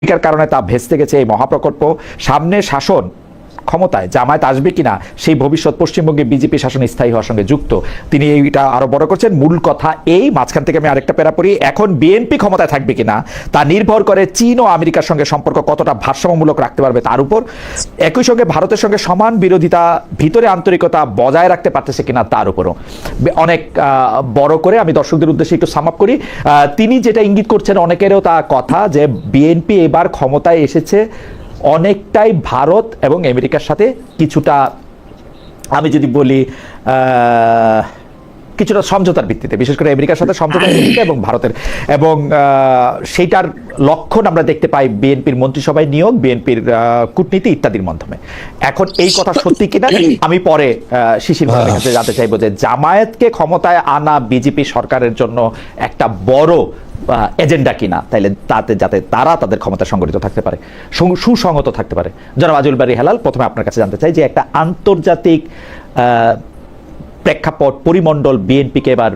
আমেরিকার কারণে তা ভেস্তে গেছে এই মহাপ্রকল্প। সামনে শাসন ক্ষমতায় জামায়াত আসবে কিনা সেই ভবিষ্যৎ পশ্চিমবঙ্গে বিজেপি শাসন স্থায়ী হওয়ার সঙ্গে যুক্ত। তিনি এইটা আরো বড় করছেন। মূল কথা এই, মাঝখান থেকে আমি আরেকটা প্যারা পড়ি, এখন বিএনপি ক্ষমতায় থাকবে কিনা তা নির্ভর করে চীন ও আমেরিকার সঙ্গে সম্পর্ক কতটা ভারসাম্যমূলক রাখতে পারবে তার উপর। একই সঙ্গে ভারতের সঙ্গে সমান বিরোধিতা, ভিতরে আন্তরিকতা বজায় রাখতে পারতেছে কিনা তার উপরও। অনেক বড় করে আমি দর্শকদের উদ্দেশ্যে একটু সাম আপ করি। তিনি যেটা ইঙ্গিত করছেন, অনেকেরও তা কথা, যে বিএনপি এবার ক্ষমতায় এসেছে অনেকটাই ভারত এবং আমেরিকার সাথে কিছুটা, আমি যদি বলি কিছুটা সমঝোতার ভিত্তিতে, বিশেষ করে আমেরিকার সাথে সমঝোতার ভিত্তিতে এবং ভারতের, এবং সেইটার লক্ষণ আমরা দেখতে পাই বিএনপির মন্ত্রিসভায় নিয়োগ, বিএনপির কূটনীতি ইত্যাদির মাধ্যমে। এখন এই কথা সত্যি কিনা আমি পরে শিশির ভাইয়ের কাছে জানতে চাইবো, যে জামায়াতকে ক্ষমতায় আনা বিজেপি সরকারের জন্য একটা বড় এজেন্ডা কিনা, তাইলে তাতে যাতে তারা তাদের ক্ষমতা সংগঠিত থাকতে পারে, সুসংহত থাকতে পারে। জনাব আজুল বারী হেলাল, প্রথমে আপনার কাছে জানতে চাই যে একটা আন্তর্জাতিক প্রেক্ষাপট, পরিমণ্ডল বিএনপিকে এবার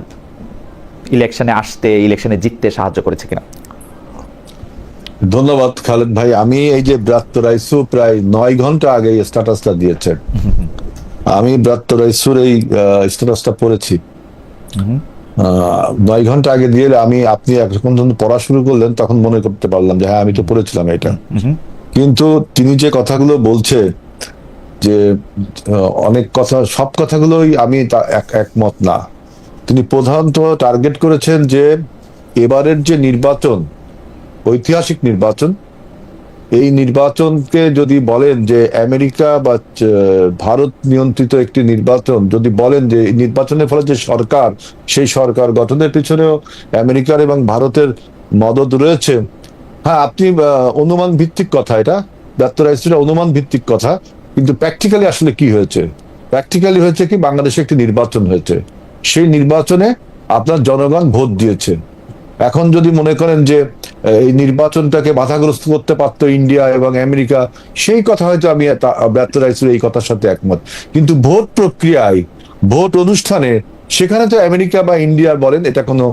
ইলেকশনে আসতে, ইলেকশনে জিততে সাহায্য করেছে কিনা? ধন্যবাদ খালেদ ভাই। আমি এই যে ব্রাত্য রাইসু প্রায় 9 ঘন্টা আগে স্ট্যাটাসটা দিয়েছে, আমি ব্রাত্য রাইসুর এই স্ট্যাটাসটা পড়েছি 9 ঘন্টা আগে দিয়ে। আপনি যখন পড়া শুরু করলেন তখন মনে করতে পারলাম যে হ্যাঁ, আমি তো পড়েছিলাম এটা। কিন্তু তিনি যে কথাগুলো বলছে, যে অনেক কথা, সব কথাগুলোই আমি একমত না। তিনি প্রধানত টার্গেট করেছেন যে এবারের যে নির্বাচন, ঐতিহাসিক নির্বাচন, এই নির্বাচনকে যদি বলেন যে আমেরিকা বা ভারত নিয়ন্ত্রিত একটি নির্বাচন, যদি বলেন যে নির্বাচনের ফলে যে সরকার, সেই সরকার গঠনের পিছনেও আমেরিকার এবং ভারতের মদদ রয়েছে। হ্যাঁ, আপনি অনুমান ভিত্তিক কথা, এটা ব্রাত্য রাইসুর অনুমান ভিত্তিক কথা, কিন্তু প্র্যাকটিক্যালি আসলে কি হয়েছে? প্র্যাকটিক্যালি হয়েছে কি, বাংলাদেশে একটি নির্বাচন হয়েছে, সেই নির্বাচনে আপনার জনগণ ভোট দিয়েছে। এখন যদি মনে করেন যে এই নির্বাচনটাকে বাধাগ্রস্ত করতে পারতো ইন্ডিয়া এবং আমেরিকা, সেই কথা হয়তো আমি ব্রাত্য রাইসুর এই কথার সাথে একমত। কিন্তু ভোট প্রক্রিয়ায়, ভোট অনুষ্ঠানে, সেখানে তো আমেরিকা বা ইন্ডিয়া বলেন, এটা কোনো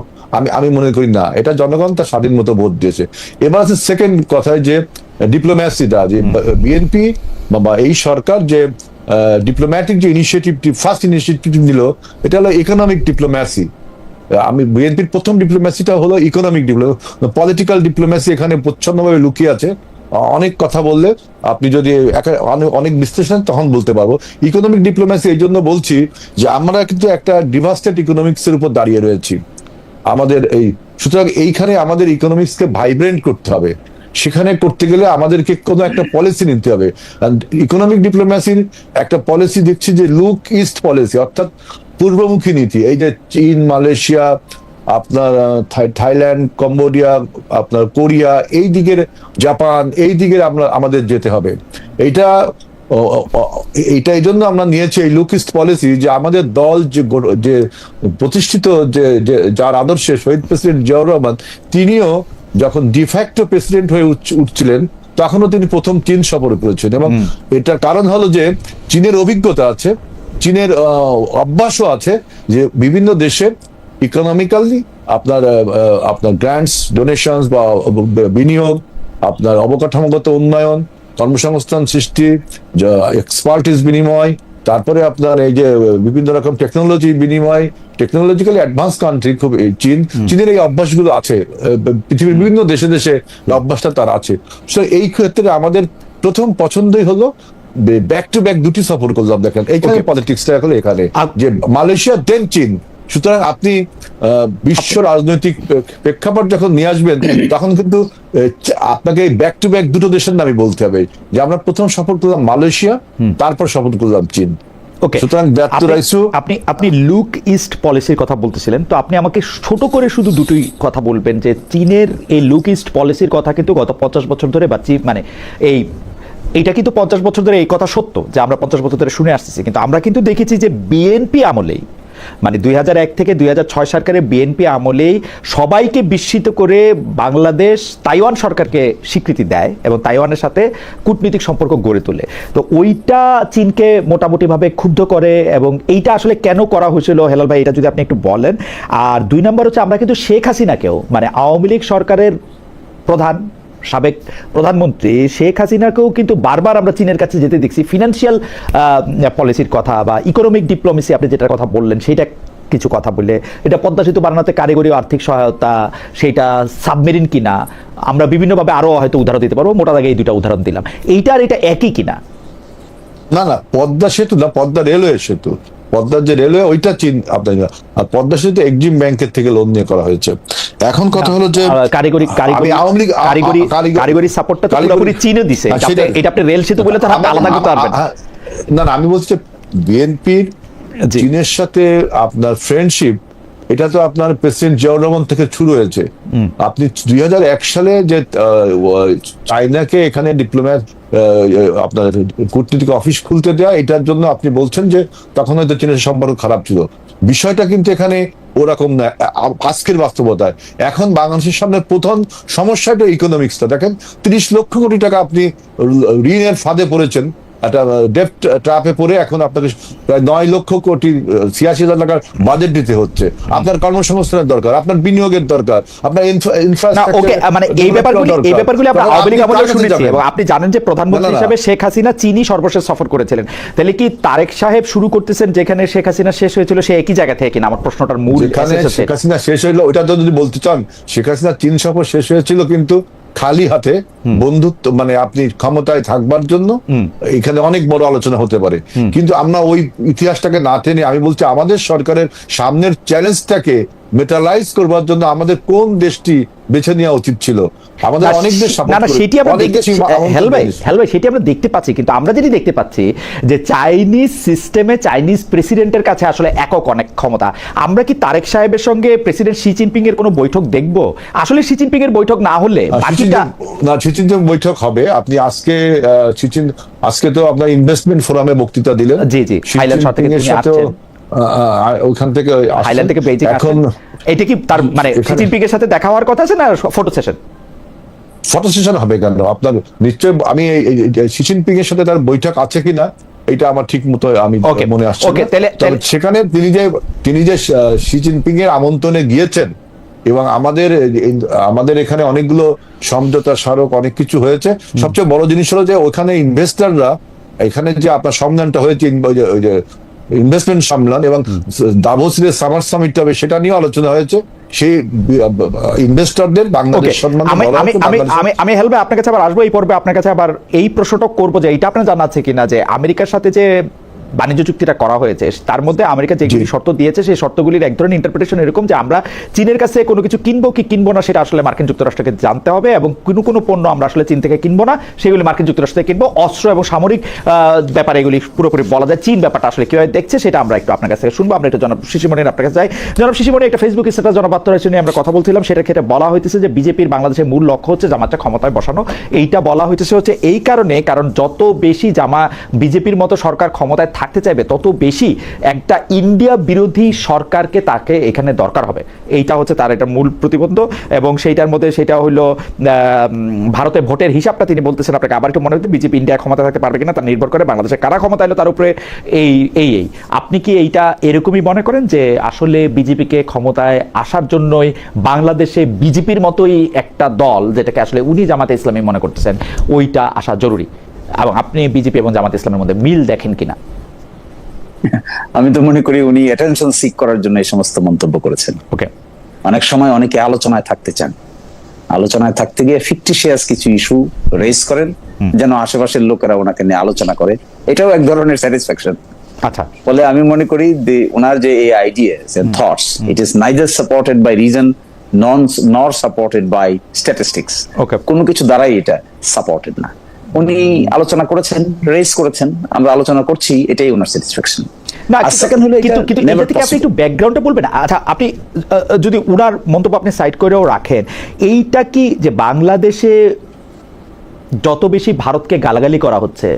আমি মনে করি না। এটা জনগণ তার স্বাধীন মতো ভোট দিয়েছে। এবার আছে সেকেন্ড কথায়, যে ডিপ্লোম্যাসিটা, যে বিএনপি বা এই সরকার যে ডিপ্লোম্যাটিক যে ইনিশিয়েটিভটি, ফার্স্ট ইনিশিয়েটিভ নিল, এটা হলো ইকোনমিক ডিপ্লোম্যাসি। আমি বিএনপির প্রথম ডিপ্লোম্যাসিটা হলো ইকোনমিক পলিটিক্যাল ডিপ্লোম্যাসি এখানে প্রচ্ছন্নভাবে লুকিয়ে আছে। অনেক কথা বললে, আপনি যদি অনেক বিশ্লেষণ তখন বলতে পারবো। ইকোনমিক ডিপ্লোম্যাসি এই জন্য বলছি যে আমরা কিন্তু একটা ডিভাস্টেড ইকোনমিক্স এর উপর দাঁড়িয়ে রয়েছি আমাদের এই, সুতরাং এইখানে আমাদের ইকোনমিক্সকে ভাইব্রেন্ট করতে হবে। সেখানে করতে গেলে আমাদেরকে কোনো একটা পলিসি নিতে হবে। ইকোনমিক ডিপ্লোম্যাসির একটা পলিসি দিচ্ছি যে লুক ইস্ট পলিসি, অর্থাৎ পূর্বমুখী নীতি। এই যে চীন, মালয়েশিয়া, আপনার থাইল্যান্ড, কম্বোডিয়া, আপনার কোরিয়া, এই দিকের জাপান, এই দিকের আমাদের যেতে হবে। এইটা এই জন্য আমরা নিয়েছি এই লুক ইস্ট পলিসি, যে আমাদের দল যে প্রতিষ্ঠিত, যে যার আদর্শে শহীদ প্রেসিডেন্ট জিয়াউর রহমান, তিনিও যখন ডিফ্যাক্টো প্রেসিডেন্ট হয়ে উঠছিলেন, তখনও তিনি প্রথম চীন সফর করেছেন। এবং এটার কারণ হলো যে চীনের অভিজ্ঞতা আছে, চীনের অভ্যাসও আছে, যে বিভিন্ন দেশে ইকোনমিক্যালি আপনার গ্র্যান্টস, ডোনেশনস বা বিনিয়োগ, আপনার অবকাঠামোগত উন্নয়ন, কর্মসংস্থান সৃষ্টি, এক্সপার্টিস বিনিময়, তারপরে আপনার এই যে বিভিন্ন রকম টেকনোলজি বিনিময়, টেকনোলজিক্যালি অ্যাডভান্স কান্ট্রি খুব চীনের এই অভ্যাসগুলো আছে। পৃথিবীর বিভিন্ন দেশে দেশে অভ্যাসটা তার আছে। এই ক্ষেত্রে আমাদের প্রথম পছন্দই হলো ব্যাক টু ব্যাক দুটি সফর করলাম। দেখেন এইখানে পলিটিক্সটা এখন এখানে, যে মালয়েশিয়া দেন চীন। সুতরাং আপনি বিশ্ব রাজনৈতিক প্রেক্ষাপট যখন নিয়ে আসবেন, তখন কিন্তু আপনাকে ব্যাক টু ব্যাক দুটো দেশের নামই বলতে হবে, যে আমরা প্রথম সফর করলাম মালয়েশিয়া, তারপর সফর করলাম চীন। সুতরাং আপনি লুক ইস্ট পলিসির কথা বলতেছিলেন, তো আপনি আমাকে ছোট করে শুধু দুটোই কথা বলবেন, যে চীনের এই লুক ইস্ট পলিসির কথা কিন্তু গত 50 বছর ধরে, বা মানে এইটা কিন্তু 50 বছর ধরে এই কথা সত্য, যে আমরা 50 বছর ধরে শুনে আসতেছি। কিন্তু আমরা কিন্তু দেখেছি যে বিএনপি আমলেই, মানে 2001 থেকে 2006 সরকারের বিএনপি আমলেই সবাইকে বিস্মিত করে বাংলাদেশ তাইওয়ান সরকারকে স্বীকৃতি দেয় এবং তাইওয়ানের সাথে কূটনৈতিক সম্পর্ক গড়ে তোলে। তো ওইটা চীনকে মোটামুটিভাবে ক্ষুব্ধ করে, এবং এইটা আসলে কেন করা হয়েছিল হেলাল ভাই, এটা যদি আপনি একটু বলেন। আর 2 নম্বর হচ্ছে, আমরা কিন্তু শেখ হাসিনাকেও, মানে আওয়ামী লীগ সরকারের প্রধান সাবেক প্রধানমন্ত্রী শেখ হাসিনাকেও কিন্তু বারবার আমরা চীনের কাছে যেতে দেখছি ফিনান্সিয়াল পলিসির কথা বা ইকোনমিক ডিপ্লোমেসি, আপনি যেটার কথা বললেন সেইটা কিছু কথা বললে, এটা পদ্মা সেতু বানানোতে কারিগরি ও আর্থিক সহায়তা, সেইটা সাবমেরিন কিনা, আমরা বিভিন্নভাবে আরো হয়তো উদাহরণ দিতে পারবো, মোটা দাগে এই দুটা উদাহরণ দিলাম। এইটা আর এটা একই কিনা? না না, পদ্মা সেতু না, পদ্মা রেলওয়ে সেতু, পদ্মার যে রেলওয়ে ওইটা চীন আপনার, আর পদ্মা সেতু এক্সিম ব্যাংকের থেকে লোন নিয়ে করা হয়েছে। এখন কথা হলো যে কারিগরি আওয়ামী লীগ কারিগরি সাপোর্টটা তো পুরোপুরি চীনও দিছে, এটা আপনি রেল সেতু বলে তার আলাদা করতে পারবেন না। না, আমি বলছি বিএনপির চীনের সাথে আপনার ফ্রেন্ডশিপ, এটা তো আপনার প্রেসিডেন্ট জিয়াউর রহমান থেকে শুরু হয়েছে। আপনি 2001 সালে যে চায়নাকে এখানে ডিপ্লোম্যাট আপনার কূটনীতিক অফিস খুলতে দেওয়া, এটার জন্য আপনি বলছেন যে তখন হয়তো চীনের সম্পর্ক খারাপ ছিল। বিষয়টা কিন্তু এখানে ওরকম না আজকের বাস্তবতায়। এখন বাংলাদেশের সামনে প্রথম সমস্যাটা ইকোনমিক্সটা দেখেন, 30 লক্ষ কোটি টাকা আপনি ঋণের ফাঁদে পড়েছেন, একটা ডেপ্ট ট্র্যাপে পড়ে এখন আপনাকে প্রায় 9 লক্ষ কোটি 86,000 টাকার বাজেট দিতে হচ্ছে। আপনার কর্মসংস্থানের দরকার, আপনার বিনিয়োগের দরকার, আপনার ইনফ্রাস্ট্রাকচার, মানে এই ব্যাপারগুলি আমরা আওয়ামী লীগ আমলে শুনেছি, এবং আপনি জানেন যে প্রধানমন্ত্রী হিসেবে শেখ হাসিনা চীনই সর্বশেষ সফর করেছিলেন। তাহলে কি তারেক সাহেব শুরু করতেছেন যেখানে শেখ হাসিনা শেষ হয়েছিল সে একই জায়গা থেকে কিনা? আমার প্রশ্নটার মূল শেখ হাসিনা শেষ হইলো ওইটা যদি বলতে চান, শেখ হাসিনা চীন সফর শেষ হয়েছিল কিন্তু খালি হাতে, বন্ধুত্ব মানে আপনি ক্ষমতায় থাকবার জন্য এখানে অনেক বড় আলোচনা হতে পারে, কিন্তু আমরা ওই ইতিহাসটাকে না টেনে আমি বলছি আমাদের সরকারের সামনের চ্যালেঞ্জটাকে মেটালাইজ করবার জন্য আমাদের কোন দেশটি বেছে নেওয়া উচিত ছিল। আমাদের অনেক দেশ সেটি আমরা দেখতে পাচ্ছি, কিন্তু আমরা যেটি দেখতে পাচ্ছি যে চাইনিজ সিস্টেমে চাইনিজ প্রেসিডেন্টের কাছে আসলে একক অনেক ক্ষমতা। আমরা কি তারেক সাহেবের সঙ্গে প্রেসিডেন্ট শি জিনপিং এর কোনো বৈঠক দেখব? আসলে শি জিনপিং এর বৈঠক না হলে শি জিনপিং বৈঠক হবে। আপনি আজকে তো আপনার ইনভেস্টমেন্ট ফোরামে বক্তৃতা দিলেন। জি জি, ওখান থেকে হাইল্যান্ড থেকে এখন এটা কি তার মানে শি জিনপিং এর সাথে দেখা হওয়ার কথা আছে না ফটো সেশন? ফটো সেশন হবে কেন? আপনার নিশ্চয় আমি শি জিনপিং এর সাথে তার বৈঠক আছে কিনা এটা আমার ঠিক মতো আমি মনে আসছে। সেখানে তিনি যে শি জিনপিং এর আমন্ত্রণে গিয়েছেন এবং আমাদের এখানে অনেকগুলো সমঝোতা স্মারক অনেক কিছু হয়েছে। সবচেয়ে বড় জিনিস হলো যে ওখানে ইনভেস্টররা, এখানে যে আপনার সম্মেলনটা হয়েছে ওই যে ইনভেস্টমেন্ট সম্মেলন এবং দাভোসের সামার সামিট হবে, সেটা নিয়ে আলোচনা হয়েছে। সেই ইনভেস্টরদের বাংলাদেশ সম্মান। আমি হেলবে আপনার কাছে আবার আসবো এই পর্বে, আপনার কাছে আবার এই প্রশ্নটা করবো যে এটা আপনার জানা আছে কিনা যে আমেরিকার সাথে যে বাণিজ্য চুক্তিটা করা হয়েছে তার মধ্যে আমেরিকা যেগুলি শর্ত দিয়েছে সেই শর্তগুলির এক ধরনের ইন্টারপ্রিটেশন এরকম যে আমরা চীনের কাছে কোনো কিছু কিনবো কি কিনবো না সেটা আসলে মার্কিন যুক্তরাষ্ট্রকে জানতে হবে, এবং কোনো পণ্য আমরা আসলে চীন থেকে কিনবো না, সেগুলি মার্কিন যুক্তরাষ্ট্র থেকে কিনবো। অস্ত্র এবং সামরিক ব্যাপারে এগুলি পুরোপুরি বলা যায়। চীন ব্যাপারটা আসলে কিভাবে দেখছে সেটা আমরা একটু আপনার কাছ থেকে শুনবো। আমরা একটু জনাব শিশিরমণির আপনার কাছে যাই। জনাব শিশিরমণি, একটা ফেসবুক স্ট্যাটাস জনাব আত্মরাজ নিয়ে আমরা কথা বলছিলাম, সেটার ক্ষেত্রে বলা হইতেছে যে বিজেপির বাংলাদেশের মূল লক্ষ্য হচ্ছে জামাতকে ক্ষমতায় বসানো। এইটা বলা হইতেছে হচ্ছে এই কারণ যত বেশি বিজেপির মতো সরকার ক্ষমতায় থাকতে চাইবে তত বেশি একটা ইন্ডিয়া বিরোধী সরকারকে তাকে এখানে দরকার হবে। এইটা হচ্ছে তার একটা মূল প্রতিবন্ধ, এবং সেইটার মধ্যে সেটা হলো ভারতের ভোটের হিসাবটা তিনি বলতেছেন আপনাকে আবার একটু মনে হচ্ছে বিজেপি ইন্ডিয়া ক্ষমতা থাকতে পারবে কিনা তা নির্ভর করে বাংলাদেশে কারা ক্ষমতা এলো তার উপরে। এই আপনি কি এইটা এরকমই মনে করেন যে আসলে বিজেপিকে ক্ষমতায় আসার জন্যই বাংলাদেশে বিজেপির মতোই একটা দল, যেটাকে আসলে উনি জামাতে ইসলামী মনে করতেছেন, ওইটা আসা জরুরি, এবং আপনি বিজেপি এবং জামাতে ইসলামের মধ্যে মিল দেখেন কিনা? আমি তো মনে করি উনি অ্যাটেনশন সিক করার জন্য এই সমস্ত মন্তব্য করেছেন। ওকে, অনেক সময় অনেকে আলোচনায় থাকতে চান, আলোচনায় থাকতে গিয়ে ফিকটিশিয়াস কিছু ইস্যু রেজ করেন যেন আশেপাশের লোকেরা ওনাকে নিয়ে আলোচনা করে, এটাও এক ধরনের স্যাটিসফ্যাকশন। আচ্ছা, বলে আমি মনে করি ওনার যে এই ideas and thoughts, it is neither supported by reason nor supported by statistics. কোনো কিছু দ্বারাই এটা সাপোর্টেড না। উনি আলোচনা করেছেন, রেজ করেছেন, আমরা আলোচনা করছি, এটাই ওনার স্যাটিসফ্যাকশন। আপনি একটু ব্যাকগ্রাউন্ডটা বলবেন। আচ্ছা, আপনি যদি উনার মন্তব্য আপনি সাইড করেও রাখেন, এইটা কি যে বাংলাদেশে যত বেশি ভারতকে গালাগালি করা হচ্ছে,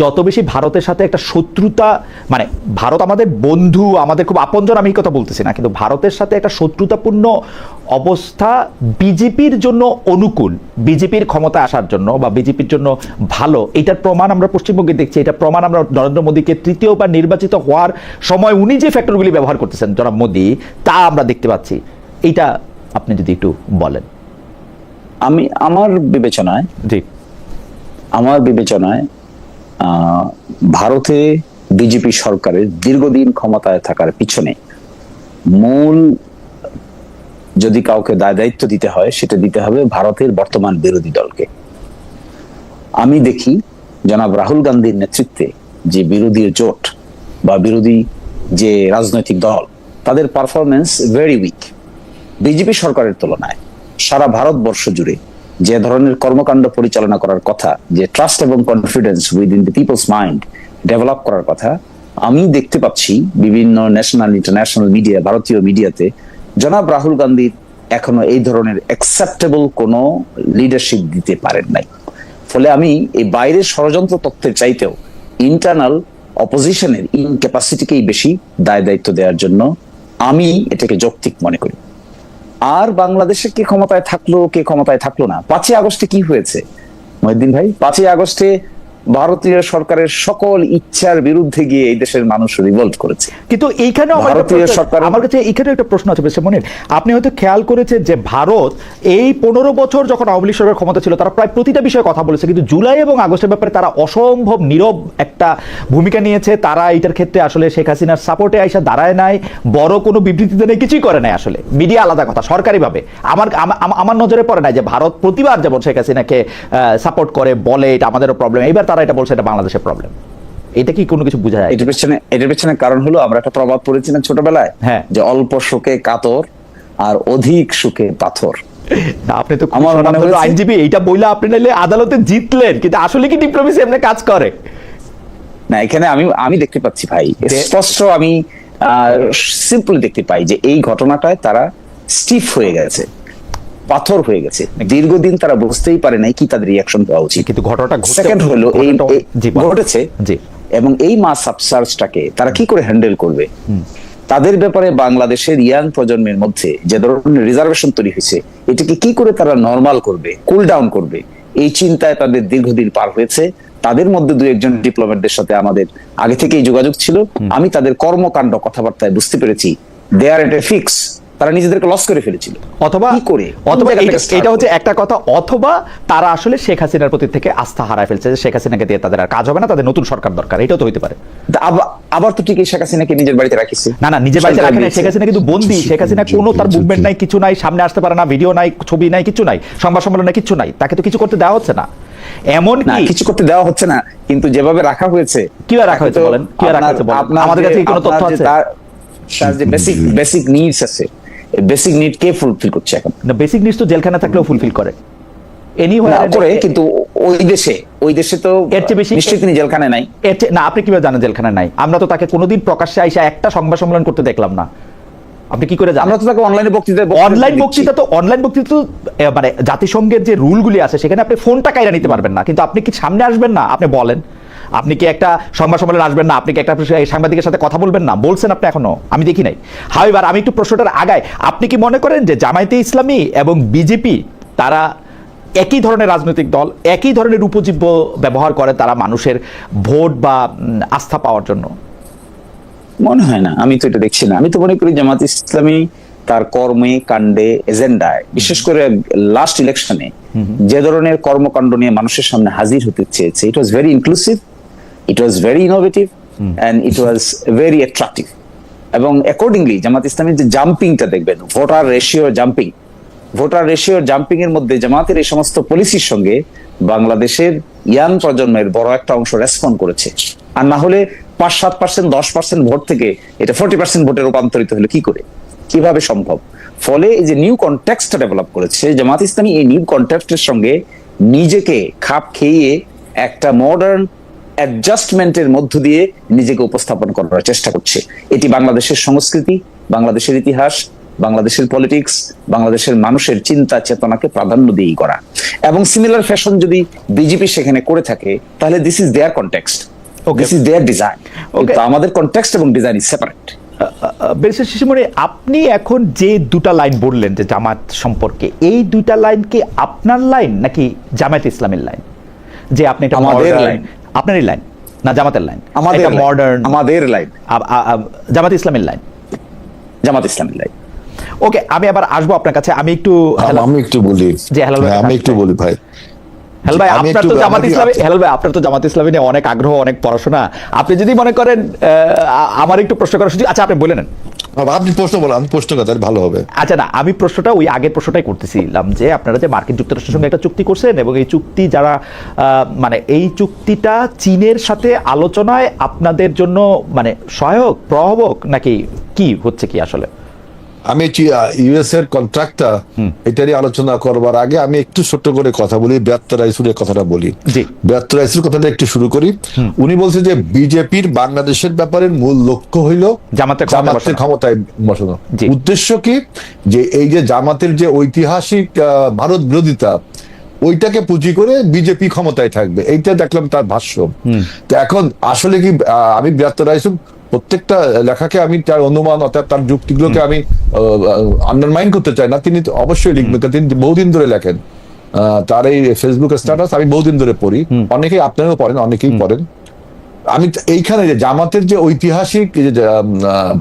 যত বেশি ভারতের সাথে একটা শত্রুতা, মানে ভারত আমাদের বন্ধু, আমাদের খুব আপনজন, আমি এই কথা বলতেছি না, কিন্তু ভারতের সাথে একটা শত্রুতাপূর্ণ অবস্থা বিজেপির জন্য অনুকূল, বিজেপির ক্ষমতা আসার জন্য বা বিজেপির জন্য ভালো, এটার প্রমাণ আমরা পশ্চিমবঙ্গে দেখছি। এটা প্রমাণ আমরা নরেন্দ্র মোদীকে তৃতীয়বার নির্বাচিত হওয়ার সময় উনি যে ফ্যাক্টরগুলি ব্যবহার করতেছেন জনাব মোদী, তা আমরা দেখতে পাচ্ছি। এইটা আপনি যদি একটু বলেন। আমার বিবেচনায় জি ভারতে বিজেপি সরকারের দীর্ঘদিন ক্ষমতায় থাকার পিছনে মূল যদি কাউকে দায়িত্ব দিতে হয় সেটা দিতে হবে ভারতের বর্তমান বিরোধী দলকে। আমি দেখি জনাব রাহুল গান্ধীর নেতৃত্বে যে বিরোধী জোট বা বিরোধী যে রাজনৈতিক দল, তাদের পারফরমেন্স ভেরি উইক বিজেপি সরকারের তুলনায়। সারা ভারতবর্ষ জুড়ে যে ধরনের কর্মকাণ্ড পরিচালনা করার কথা, যে ট্রাস্ট এবং confidence within the people's mind develop করার কথা, আমি দেখতে পাচ্ছি বিভিন্ন ন্যাশনাল ইন্টারন্যাশনাল মিডিয়া, ভারতীয় মিডিয়াতে জনাব রাহুল গান্ধী এখনো এই ধরনের অ্যাকসেপ্টেবল কোনো লিডারশিপ দিতে পারেন নাই। ফলে আমি এই বাইরের ষড়যন্ত্র তত্ত্বের চাইতেও ইন্টারনাল অপোজিশনের ইনক্যাপাসিটিকেই বেশি দায়িত্ব দেওয়ার জন্য আমি এটাকে যৌক্তিক মনে করি। আর বাংলাদেশে কে ক্ষমতায় থাকলো না, 5ই আগস্টে কি হয়েছে মহিউদ্দিন ভাই? 5ই আগস্টে ভারতীয় সরকারের সকল ইচ্ছার বিরুদ্ধে গিয়ে এই দেশের মানুষ রিভোল্ট করেছে। কিন্তু এইখানে আমার কাছে এখানে একটা প্রশ্ন আছে মিস্টার মনির, আপনি হয়তো খেয়াল করেছেন যে ভারত এই 15 বছর যখন আওয়ামী লীগ সরকার ক্ষমতা ছিল তারা প্রায় প্রতিটা বিষয়ে কথা বলেছে, কিন্তু জুলাই এবং আগস্টের ব্যাপারে তারা অসম্ভব নীরব একটা ভূমিকা নিয়েছে। তারা এটার ক্ষেত্রে আসলে শেখ হাসিনার সাপোর্টে আইসা দাঁড়ায় নাই, বড় কোনো বিবৃতিতে নেই, কিছুই করে নাই। আসলে মিডিয়া আলাদা কথা, সরকারিভাবে আমার নজরে পড়ে নাই যে ভারত প্রতিবার যেমন শেখ হাসিনাকে সাপোর্ট করে, বলে এটা আমাদেরও প্রবলেম, এইবার তারা এটা বলছে এটা বাংলাদেশের প্রবলেম। এটা কি কোনো কিছু বোঝা যায়? এটার পেছনে কারণ হলো আমরা একটা প্রভাব পড়েছিলাম ছোটবেলায়, হ্যাঁ, যে অল্প সুখে কাতর আর অধিক সুখে পাথর। আপনি তো আমার মনে হলো আইনজীবী, এইটা বইলা আপনি নাইলে আদালতে জিতলেন, কিন্তু আসলে কি ডিপ্লোমেসি এমনি কাজ করে না? এখানে আমি দেখতে পাচ্ছি ভাই, স্পষ্ট আমি সিম্পলি দেখতে পাই যে এই ঘটনাটায় তারা স্টিফ হয়ে গেছে, পাথর হয়ে গেছে। দীর্ঘদিন তারা বুঝতেই পারে নাই কি তাদের রিয়াকশন হওয়া উচিত। কিন্তু ঘটনাটা সেকেন্ড হলো এই ঘটেছে, এবং এই মাস সাবসার্জটাকে তারা কি করে হ্যান্ডেল করবে, তাদের ব্যাপারে বাংলাদেশের ইয়াং প্রজন্মের মধ্যে যে ধরনের রিজার্ভেশন তৈরি হয়েছে, এটাকে কি করে তারা নরমাল করবে, কুল ডাউন করবে, এই চিন্তায় তাদের দীর্ঘদিন পার হয়েছে। তাদের মধ্যে 2-1 ডিপ্লোম্যাটদের সাথে আমাদের আগে থেকেই যোগাযোগ ছিল। আমি তাদের কর্মকাণ্ড কথাবার্তায় বুঝতে পেরেছি দে আর এট এ ফিক্স, তারা নিজেদেরকে লস করে ফেলেছিল। অথবা এটা হচ্ছে একটা কথা, অথবা তারা আসলে শেখ হাসিনার প্রতি থেকে আস্থা হারায় ফেলছে, যে শেখ হাসিনাকে দিয়ে তাদের আর কাজ হবে না, তাদের নতুন সরকার দরকার। এটাও তো হতে পারে। আবার তো ঠিক শেখ হাসিনাকে নিজের বাড়িতে রাখিছে। না, নিজের বাড়িতে রাখে না, শেখ হাসিনা কিন্তু বন্দী। শেখ হাসিনা কোনো তার মুভমেন্ট নাই, কিছু নাই, সামনে আসতে পারে না, ভিডিও নাই, ছবি নাই, কিছু নাই, সংবাদ সম্মেলন নাই, কিছু নাই, তাকে তো কিছু করতে দেওয়া হচ্ছে না। এমন কি কিছু করতে দেওয়া হচ্ছে না, কিন্তু যেভাবে রাখা হয়েছে, কিভাবে রাখা হয়েছে বলেন, কিভাবে রাখা হয়েছে বলেন, আমাদের কাছে কোনো তথ্য আছে? তার যে বেসিক নিডস আছে, বেসিক নিড কে ফুলফিল করছে এখন? না, বেসিক নিডস তো জেলখানা থাকলেও ফুলফিল করে, করে, কিন্তু ওই দেশে তো নিশ্চয়ই তিনি জেলখানায় নাই। না, আপনি কিভাবে জানেন জেলখানায় নাই? আমরা তো তাকে কোনোদিন প্রকাশ্যে আইসা একটা সংবাদ সম্মেলন করতে দেখলাম না। আপনি কি করে জানেন? আমরা তো তাকে অনলাইন বক্তৃতা তো মানে জাতিসংঘের যে রুলগুলি আছে সেখানে আপনি ফোনটা কাইরা নিতে পারবেন না, কিন্তু আপনি কি সামনে আসবেন না? আপনি বলেন, আপনি কি একটা সংবাদ সম্মেলন আসবেন না? আপনি কি একটা সাংবাদিকের সাথে কথা বলবেন না? বলছেন আপনি এখনো? আমি দেখি নাই। হাউএভার আমি একটু প্রশ্নটার আগায়, আপনি কি মনে করেন যে জামায়াতে ইসলামী এবং বিজেপি তারা একই ধরনের রাজনৈতিক দল, একই ধরনের উপজীব্য ব্যবহার করে তারা মানুষের ভোট বা আস্থা পাওয়ার জন্য? মনে হয় না, আমি তো এটা দেখছি না। আমি তো মনে করি জামাত ইসলামী তার কর্মে কাণ্ডে এজেন্ডায়, বিশেষ করে লাস্ট ইলেকশনে যে ধরনের কর্মকাণ্ড নিয়ে মানুষের সামনে হাজির হতে চেয়েছে, it was very inclusive, it was very innovative and it was very attractive. এবং অ্যাকর্ডিংলি জামাত ইসলামীর যে জাম্পিংটা দেখবেন, ভোটার রেশিও জাম্পিং এর মধ্যে জামাতের এই সমস্ত পলিসির সঙ্গে বাংলাদেশের ইয়াং প্রজন্মের বড় একটা অংশ রেসপন্ড করেছে। আর না হলে 5-7%, 10% ভোট থেকে এটা 40% ভোটে রূপান্তরিত হলো কি করে, কিভাবে সম্ভব? ফলে এই যে নিউ কনটেক্সটটা ডেভেলপ করেছে জামাত ইসলামী, এই নিউ কনটেক্সটের সঙ্গে নিজেকে খাপ খেয়ে একটা মডার্ন অ্যাডজাস্টমেন্টের মধ্য দিয়ে নিজেকে উপস্থাপন করার চেষ্টা করছে। এটি বাংলাদেশের সংস্কৃতি, বাংলাদেশের ইতিহাস, বাংলাদেশের পলিটিক্স, বাংলাদেশের মানুষের চিন্তা চেতনাকে প্রাধান্য দিয়েই করা। এবং সিমিলার ফ্যাশন যদি বিজেপি সেখানে করে থাকে, তাহলে this is their context, this is their design. কিন্তু আমাদের কনটেক্সট এবং design is separate. Barrister Shishirmoni, আপনি এখন যে দুটা লাইন বললেন যে জামাত সম্পর্কে, এই দুইটা লাইন কি আপনার লাইন নাকি জামায়াত ইসলামের লাইন? যে আপনি এটা আমাদের লাইন, আপনারই লাইন না জামাতের লাইন? আমাদের মডার্ন, আমাদের লাইন, জামাত ইসলামের লাইন, জামাত ইসলামের লাইন। ওকে, আমি আবার আসবো আপনার কাছে। আমি একটু বলি, যে হেলাল ভাই, আমি একটু বলি ভাই। হেলাল ভাই, আপনার তো জামাত ইসলামী, হেলাল ভাই আপনার তো জামাত ইসলামী নিয়ে অনেক আগ্রহ, অনেক পড়াশোনা। আপনি যদি মনে করেন আমার একটু প্রশ্ন করার সুযোগ, আচ্ছা আপনি বলে নেন। আপনি প্রশ্ন বলেন, আমি প্রশ্ন কথা ভালো হবে। আচ্ছা না, আমি প্রশ্নটা ওই আগের প্রশ্নটাই করতেছিলাম যে আপনারা যে মার্কিন যুক্তরাষ্ট্রের সঙ্গে একটা চুক্তি করছেন এবং এই চুক্তি যারা মানে এই চুক্তিটা চীনের সাথে আলোচনায় আপনাদের জন্য মানে সহায়ক, প্রভাবক, নাকি কি হচ্ছে কি আসলে? আমি ইউএস এর কন্ট্রাক্টটা এটারই আলোচনা করবার আগে আমি একটু ছোট্ট করে কথা বলি, ব্যর্থ রাইসুরের কথাটা বলি। ব্যর্থ রাইসুর কথাটা একটু শুরু করি। উনি বলছে যে বিজেপির বাংলাদেশের ব্যাপারে মূল লক্ষ্য হইল জামাতের ক্ষমতায় বসানো। উদ্দেশ্য কি, যে এই যে জামাতের যে ঐতিহাসিক ভারত বিরোধিতা, ওইটাকে পুঁজি করে বিজেপি ক্ষমতায় থাকবে, এইটা দেখলাম তার ভাষ্য। তো এখন আসলে কি, আমি ব্যর্থ রাইসুর প্রত্যেকটা লেখাকে আমি তার অনুমান অর্থাৎ তার যুক্তিগুলোকে আমি আন্ডারমাইন করতে চাই না। তিনি অবশ্যই লিখবেন, তিনি বহুদিন ধরে লেখেন। তার এই ফেসবুক স্ট্যাটাস আমি বহুদিন ধরে পড়ি, অনেকেই আপনারাও পড়েন, অনেকেই পড়েন। আমি এইখানে যে জামাতের যে ঐতিহাসিক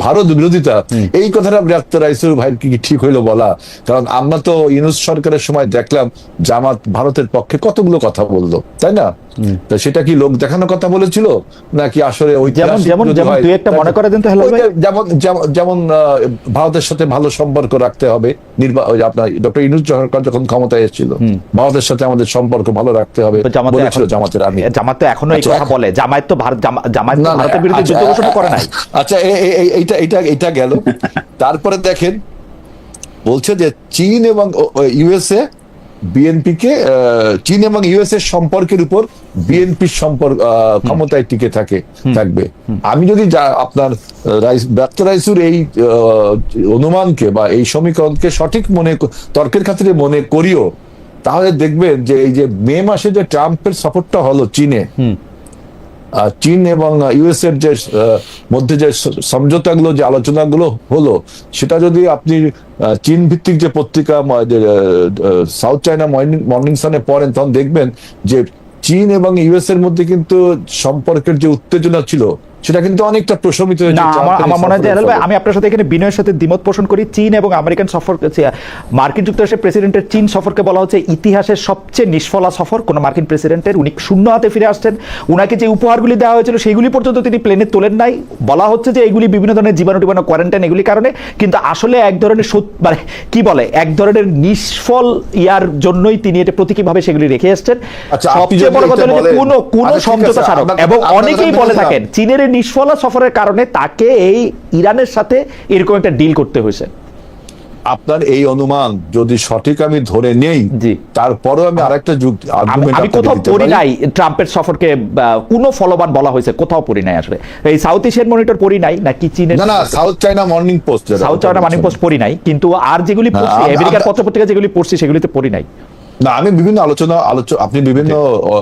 ভারত বিরোধিতা, এই কথাটা ব্যর্থ রাইসুর ভাই কি ঠিক হইলো বলা? কারণ আমরা তো ইউনূস সরকারের সময় দেখলাম জামাত ভারতের পক্ষে কতগুলো কথা বললো, তাই না? তো সেটা কি লোক দেখানোর কথা বলেছিল, নাকি আসলে যেমন ভারতের সাথে ভালো সম্পর্ক রাখতে হবে, আপনার ডক্টর ইউনূস সরকার যখন ক্ষমতায় এসেছিল, ভারতের সাথে আমাদের সম্পর্ক ভালো রাখতে হবে বলেছিল জামাতের আর্মি। জামাত তো এখনো এই কথা বলে, জামাত তো ভারতের বিরুদ্ধে যুদ্ধ ঘোষণা করে নাই। আচ্ছা, এইটা গেল। তারপরে দেখেন বলছে যে চীন এবং ইউএসএ বিএনপিকে, চীন এবং ইউএস এর সম্পর্কের উপর বিএনপির সম্পর্ক ক্ষমতায় টিকে থাকবে। আমি যদি আপনার ব্যর্থ রাইসুর এই অনুমানকে বা এই সমীকরণকে সঠিক তর্কের খাতিরে মনে করিও, তাহলে দেখবেন যে এই যে মে মাসে যে ট্রাম্পের সফরটা হলো চীনে, চীন এবং ইউএস এর যে মধ্যে যে সমঝোতাগুলো, যে আলোচনাগুলো হলো, সেটা যদি আপনি চীন ভিত্তিক যে পত্রিকা সাউথ চায়না মর্নিং সানে পড়েন, তখন দেখবেন যে চীন এবং ইউএস এর মধ্যে কিন্তু সম্পর্কের যে উত্তেজনা ছিল, সেটা কিন্তু অনেকটা প্রশমিত হয়েছে। আমার মনে হয় যে হেলাল ভাই, আমি আপনার সাথে এখানে বিনয়ের সাথে দ্বিমত পোষণ করি। চীন এবং আমেরিকান সফর, মার্কিন যুক্তরাষ্ট্রের প্রেসিডেন্টের চীন সফরকে বলা হচ্ছে ইতিহাসের সবচেয়ে নিষ্ফলা সফর কোনো মার্কিন প্রেসিডেন্টের। উনি শূন্য হাতে ফিরে আসছেন। উনাকে যে উপহারগুলি দেওয়া হয়েছিল সেইগুলি পর্যন্ত তিনি প্লেনে তোলেন নাই। বলা হচ্ছে যে এগুলি বিভিন্ন ধরনের জীবাণু টিবাণু, কোয়ারেন্টাইন, এগুলি কারণে, কিন্তু আসলে এক ধরনের মানে কি বলে, এক ধরনের নিষ্ফল ইয়ার জন্যই তিনি এটা প্রতীকীভাবে সেগুলি রেখে এসছেন। সবচেয়ে বড় কথা হলো কোন সমঝোতা স্মারক, এবং অনেকেই বলে থাকেন চীনের নিষ্ফলা সফরের কারণে তাকে এই ইরানের সাথে এরকম একটা ডিল করতে হয়েছে। আপনার এই অনুমান যদি সঠিক আমি ধরে নেই, তারপরও আমি আরেকটা আমি কোথাও পড়ি নাই ট্রাম্পের সফরকে কোনো ফলোবান বলা হয়েছে, কোথাও পড়ি নাই। আসলে এই সাউথ এশিয়ান মনিটর পড়ি নাই, নাকি চীনের সাউথ চায়না মর্নিং পোস্ট পড়ি নাই, কিন্তু আর যেগুলি পড়ছি, আমেরিকার পত্রপত্রিকা যেগুলি পড়ছি, সেগুলিতে পড়ি নাই। না, আমি বিভিন্ন আপনি বিভিন্ন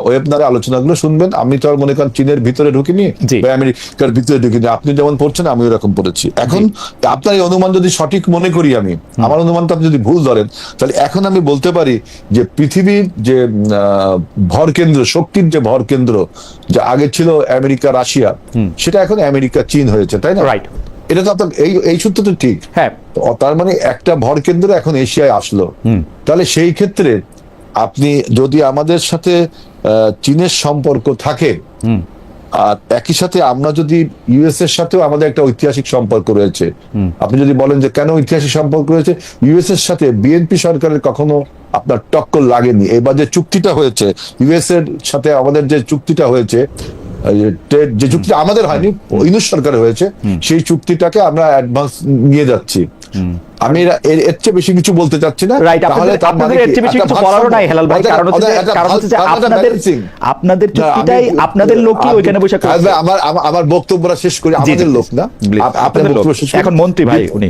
ওয়েবনারে আলোচনাগুলো শুনবেন। আমি তো আর মনে করেন চীনের ভিতরে ঢুকিনি বা আমেরিকার ভিতরে ঢুকিনি। আপনি যেমন পড়ছেন আমি ওরকম পড়েছি। এখন আপনার এই অনুমান যদি সঠিক মনে করি আমি, আমার অনুমানটা আপনি যদি ভুল ধরেন, তাহলে এখন আমি বলতে পারি যে পৃথিবীর যে ভর কেন্দ্র, শক্তির যে ভর কেন্দ্র, যে আগে ছিল আমেরিকা রাশিয়া, সেটা এখন আমেরিকা চীন হয়েছে, তাই না? রাইট। এটা তো আপনার এই সূত্র তো ঠিক। হ্যাঁ, তার মানে একটা ভর কেন্দ্র এখন এশিয়ায় আসলো। তাহলে সেই ক্ষেত্রে আপনি যদি আমাদের সাথে চীনের সম্পর্ক থাকে, আর একই সাথে আমরা যদি ইউএস এর সাথেও আমাদের একটা ঐতিহাসিক সম্পর্ক রয়েছে, আপনি যদি বলেন যে কেন ঐতিহাসিক সম্পর্ক রয়েছে, ইউএস এর সাথে বিএনপি সরকারের কখনো আপনার টক্কর লাগেনি। এবার যে চুক্তিটা হয়েছে ইউএস এর সাথে, আমাদের যে চুক্তিটা হয়েছে, যে চুক্তিটা আমাদের হয়নি, ইউনূস সরকারের হয়েছে, সেই চুক্তিটাকে আমরা অ্যাডভান্স নিয়ে যাচ্ছি। আমি এর চেয়ে বেশি কিছু বলতে চাচ্ছি না। আপনাদের এর চেয়ে বেশি কিছু বলারও নাই হেলাল ভাই, কারণ হচ্ছে যে আপনাদের চুক্তিটাই আপনাদের লোকই ওইখানে বসে করছে। আমার বক্তব্যটা শেষ করি। আমাদের লোক না, আপনাদের বক্তব্য শেষ। এখন মন্ত্রী ভাই উনি,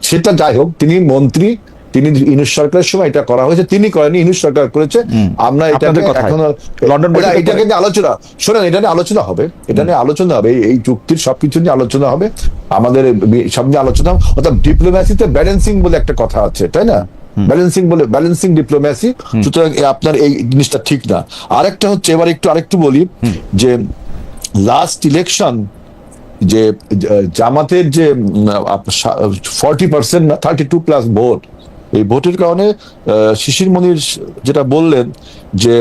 সেটা যাই হোক, তিনি মন্ত্রী, তিনি ইউনূস সরকারের সময় এটা করা হয়েছে, তিনি করেনি, ইউনূস সরকার করেছে। আমরা এটাকে এখন লন্ডন এটাকে নিয়ে আলোচনা, শোনেন, এটা নিয়ে আলোচনা হবে, এটা নিয়ে আলোচনা হবে, এই চুক্তির সবকিছু নিয়ে আলোচনা হবে, আমাদের সব নিয়ে আলোচনা হবে। অর্থাৎ ডিপ্লোম্যাসিতে ব্যালেন্সিং বলে একটা কথা আছে, তাই না? Balancing diplomacy. সুতরাং আপনার এই জিনিসটা ঠিক না। আরেকটা হচ্ছে, এবার আরেকটু বলি যে লাস্ট ইলেকশন যে জামাতের যে 40% না 32+ ভোট, এই ভোটের কারণে শিশির মনির যেটা বললেন যে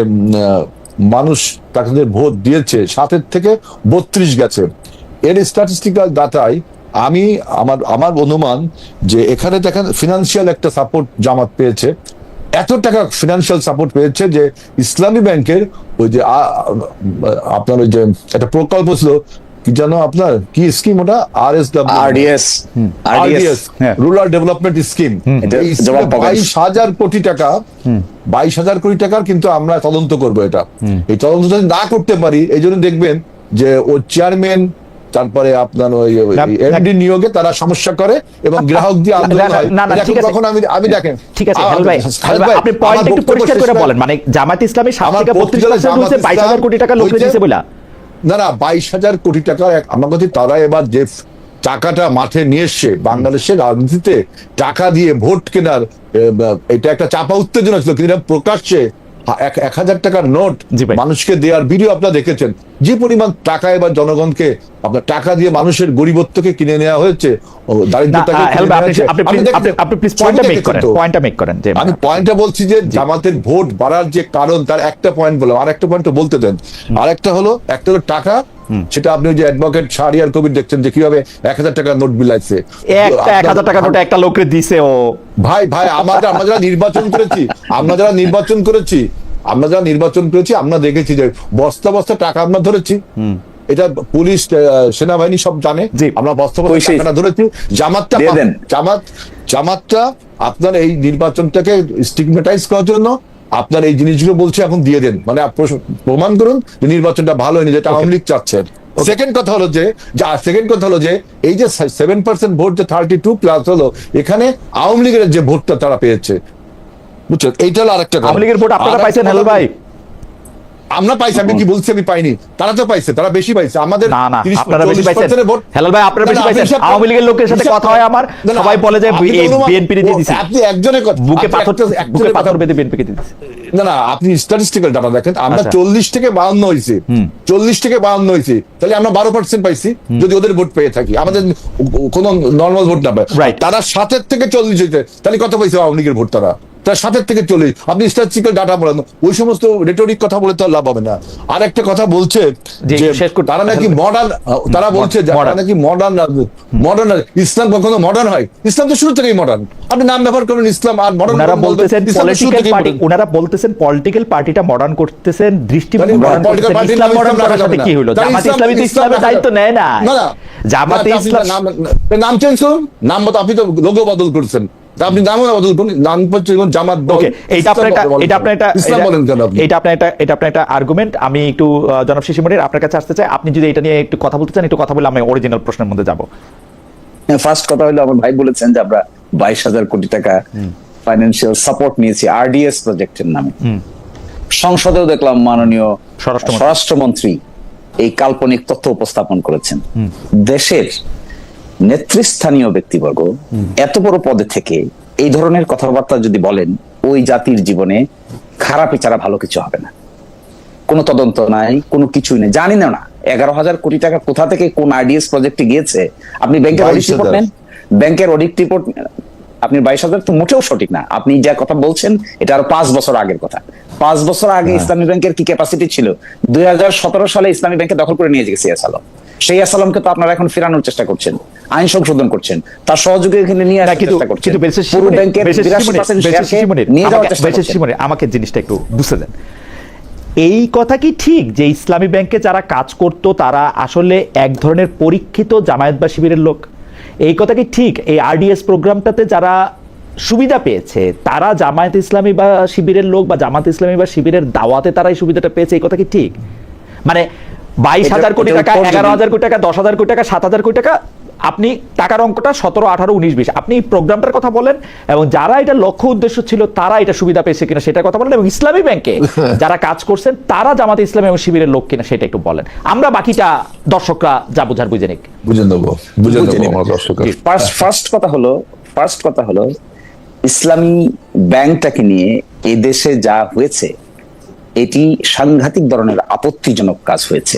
মানুষ তাদের ভোট দিয়েছে 7 থেকে 32 গেছে, এর স্ট্যাটিস্টিক্যাল ডাটায় আমার অনুমান যে এখানে দেখেন ফিনান্সিয়াল একটা সাপোর্ট জামাত পেয়েছে, এত টাকা ফিনান্সিয়াল সাপোর্ট পেয়েছে যে ইসলামী ব্যাংকের ওই যে আপনার ওই যে একটা প্রকল্প ছিল কি জানো আপনার কি স্কিম ওটা RDS রুরাল ডেভেলপমেন্ট স্কিম, 22,000 কোটি টাকা 22,000 কোটি টাকার কিন্তু আমরা তদন্ত করব। এটা এই তদন্ত যদি না করতে পারি এই জন্য দেখবেন যে ও চেয়ারম্যান তারপরে আপনার ওই এমডি নিয়োগে তারা সমস্যা করে এবং গ্রাহক দিয়ে আন্দোলন হয়। তখন আমি দেখেন ঠিক আছে আপনি পয়েন্ট একটু পরিষ্কার করে বলেন, মানে জামাত ইসলামী 7 থেকে 32% হচ্ছে 22,000 কোটি টাকা লোক দিয়েছে বলা না 22,000 কোটি টাকা আমার কথা, তারা এবার যে টাকাটা মাঠে নিয়ে এসছে বাংলাদেশের রাজনীতিতে টাকা দিয়ে ভোট কেনার, এটা একটা চাপা উত্তেজনা ছিল, কিন্তু প্রকাশ্যে 1,000 টাকার নোট মানুষকে দেওয়ার ভিডিও আপনারা দেখেছেন। যে পরিমাণ টাকা এবার জনগণকে আপনার টাকা দিয়ে মানুষের গরিবত্বকে কিনে নেওয়া হয়েছে, আমি পয়েন্টটা বলছি যে জামাতের ভোট বাড়ার যে কারণ তার একটা পয়েন্ট বললাম, আর একটা পয়েন্ট বলতে দেন। আরেকটা হলো টাকা, সেটা আপনি যে অ্যাডভোকেট শাহরিয়ার কবির দেখছেন যে কিভাবে 1,000 টাকার নোট বিলাইছে, 1,000 টাকার নোট একটা লোককে দিছে ও ভাই আমরা যারা নির্বাচন করেছি আমরা যারা নির্বাচন করেছি আমরা দেখেছি যে বস্তা বস্তা টাকা আমরা ধরেছি, এটা পুলিশ সেনাবাহিনী সব জানে, আমরা বস্তা বস্তা টাকা ধরেছি। জামাতটা আপনার এই নির্বাচনটাকে স্টিগমেটাইজ করার জন্য আপনার এই জিনিসগুলো বলছে এখন দিয়ে দেন, মানে প্রমাণ করুন যে নির্বাচনটা ভালো হয়নি, যেটা আওয়ামী লীগ চাচ্ছেন। সেকেন্ড কথা হলো যে এই যে 7% ভোট যে 32+ হলো, এখানে আওয়ামী লীগের যে ভোটটা তারা পেয়েছে, বুঝছেন, এইটা হলো আরেকটা। আওয়ামী লীগের ভোট আপনারা পাইছেন হেলাল ভাই? আমরা পাইছি, আমি কি বলছি আমি পাইনি, তারা তো পাইছে, তারা বেশি পাইছে আমাদের। আপনারা বেশি পাইছেন হেলাল ভাই, আপনারা বেশি পাইছেন। আওয়ামী লীগের লোকের সাথে কথা হয় আমার, সবাই বলে যে বিএনপি দিয়ে দিছে, আপনি একজনের কথা বুকে পাথর বেঁধে বিএনপি কে দিছে। না আপনি স্ট্যাটিস্টিক্যাল ডাটা দেখেন, আমরা 40 থেকে 52 হয়েছি, 40 থেকে 52 হয়েছি, তাহলে আমরা 12% পাইছি যদি ওদের ভোট পেয়ে থাকি, আমাদের কোন নর্মাল ভোট না পায়। তারা 7 থেকে 40 হইতে, তাহলে কত পাইছে আওয়ামী লীগের ভোট? তারা 7 থেকে 40, আপনি স্ট্যাটিস্টিক্যাল ডাটা বলেন, ওই সমস্ত রেটরিক কথা বলে তো লাভ হবে না। আর একটা কথা বলছে যে তারা নাকি মডার্ন, তারা বলছে তারা নাকি মডার্ন। ইসলাম কখনো মডার্ন হয়? ইসলাম তো শুরু থেকেই মডার্ন। আপনি নাম ব্যবহার করেন ইসলাম আর মডার্ন, ওনারা বলতেছেন পলিটিক্যাল পার্টিটা মডার্ন করতেছেন, দৃষ্টিভঙ্গি মডার্ন করতেছেন। ইসলাম মডার্ন করার সাথে কি হলো? জামাত ইসলামী তো ইসলামের দায়িত্ব নেয় না। জামাতে ইসলাম নাম চেঞ্জ করুন, নাম মতো আপনি তো লোগো বদল করছেন, আপনি নামও বদল করুন, নাম জামাত। এটা আপনার একটা আর্গুমেন্ট। আমি একটু জনাব শিশির মনির আপনার কাছে আসতে চাই, আপনি যদি এটা নিয়ে একটু কথা বলতে চান, একটু কথা বলে আমি অরিজিনাল প্রশ্নের মধ্যে যাব। ফার্স্ট কথা হলো, আমার ভাই বলেছেন যে আমরা 22,000 কোটি টাকা ফাইন্যান্সিয়াল সাপোর্ট নিয়েছি RDS প্রজেক্টের নামে। সংসদেও দেখলাম মাননীয় স্বরাষ্ট্রমন্ত্রী এই কাল্পনিক তথ্য উপস্থাপন করেছেন। দেশের নেতৃস্থানীয় ব্যক্তিবর্গ এত বড় পদে থেকে এই ধরনের কথাবার্তা যদি বলেন, ওই জাতির জীবনে খারাপই ছাড়া ভালো কিছু হবে না। কোনো তদন্ত নাই, কোনো কিছুই নেই, জানি না 11,000 কোটি টাকা কোথা থেকে কোন RDS প্রজেক্টে গিয়েছে। আপনি ব্যাংকের অডিট রিপোর্ট নেন, ব্যাংকের অডিট রিপোর্ট, আপনি 22,000 তো মোটেও সঠিক না। আপনি যা কথা বলছেন এটা আরো 5 বছর আগের কথা। 5 বছর আগে ইসলামী ব্যাংকের কি ক্যাপাসিটি ছিল? 2017 সালে ইসলামী ব্যাংকে দখল করে নিয়ে গেছে আসালাম। সেই আসালামকে তো আপনারা এখন ফেরানোর চেষ্টা করছেন, আইন সংশোধন করছেন, তার সহযোগী এখানে নিয়ে আসার চেষ্টা করছেন। পুরো ব্যাংকের 82% শেয়ারকে নিয়ে যাওয়ার চেষ্টা করছেন। আমাকে জিনিসটা একটু বুঝতে দেন। এই কথা কি ঠিক যে ইসলামী ব্যাংকে যারা কাজ করতো তারা আসলে এক ধরনের পরীক্ষিত জামায়াত বা শিবিরের লোক? এই কথা কি ঠিক? এই RDS প্রোগ্রামটাতে যারা সুবিধা পেয়েছে তারা জামায়াত ইসলামী বা শিবিরের লোক, বা জামাত ইসলামী বা শিবিরের দাওয়াতে তারা এই সুবিধাটা পেয়েছে? এই কথা কি ঠিক? মানে 22,000 কোটি টাকা, 11,000 কোটি টাকা, 10,000 কোটি টাকা, 7,000 কোটি টাকা, আপনি টাকার অঙ্কটা 17, 18, 19, 20, আপনি প্রোগ্রামটার কথা বলেন, এবং যারা এটা লক্ষ্য উদ্দেশ্য ছিল তারা এটা সুবিধা পেয়েছে কিনা সেটার কথা বলেন, এবং ইসলামী ব্যাংকে যারা কাজ করছেন তারা জামাতে ইসলামী এবং শিবিরের লোক কিনা সেটা একটু বলেন। আমরা বাকিটা দর্শকরা যা বুঝার বুঝে নিক, বুঝে নেব। ফার্স্ট কথা হলো ইসলামী ব্যাংকটাকে নিয়ে এই দেশে যা হয়েছে এটি সাংঘাতিক ধরনের আপত্তিজনক কাজ হয়েছে,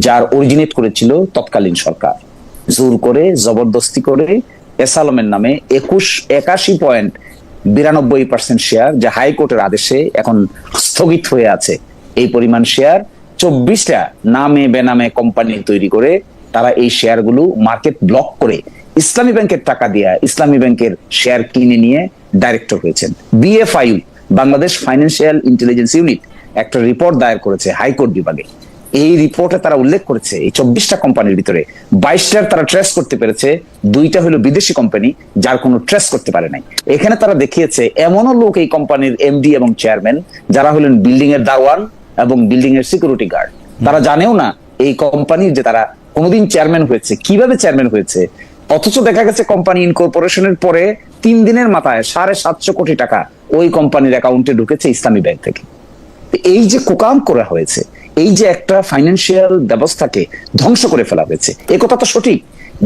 যার অরিজিনেট করেছিল তৎকালীন সরকার। জোর করে জবরদস্তি করে এস আলমের নামে 81.92% শেয়ার, যে হাইকোর্টের আদেশে এখন স্থগিত হয়ে আছে, এই পরিমাণ শেয়ার 24টা নামে বেনামে কোম্পানি তৈরি করে তারা এই শেয়ারগুলো মার্কেট ব্লক করে ইসলামী ব্যাংকের টাকা দিয়ে ইসলামী ব্যাংকের শেয়ার কিনে নিয়ে ডাইরেক্টর হয়েছেন। BFIU, Bangladesh financial intelligence unit, একটা রিপোর্ট দায়ের করেছে হাইকোর্ট বিভাগে। এই রিপোর্টে তারা উল্লেখ করেছে এই 24টা কোম্পানির ভিতরে 22টার তারা ট্রেস করতে পেরেছে, 2টা হলো বিদেশি কোম্পানি যার কোনো ট্রেস করতে পারে নাই। এখানে তারা দেখিয়েছে এমনও লোক এই কোম্পানির MD এবং চেয়ারম্যান যারা হলেন বিল্ডিং এর দারোয়ান এবং বিল্ডিং এর সিকিউরিটি গার্ড, তারা জানেও না এই কোম্পানির যে তারা কোনোদিন চেয়ারম্যান হয়েছে, কিভাবে চেয়ারম্যান হয়েছে। অথচ দেখা গেছে কোম্পানি ইনকর্পোরেশনের পরে 3 দিনের মাথায় 750 কোটি টাকা ওই কোম্পানির অ্যাকাউন্টে ঢুকেছে ইসলামী ব্যাংক থেকে। এই যে কুকাম করা হয়েছে, এই যে একটা ফাইন্যান্সিয়াল ব্যবস্থাকে ধ্বংস করে ফেলা হয়েছে, এই কথা তো সঠিক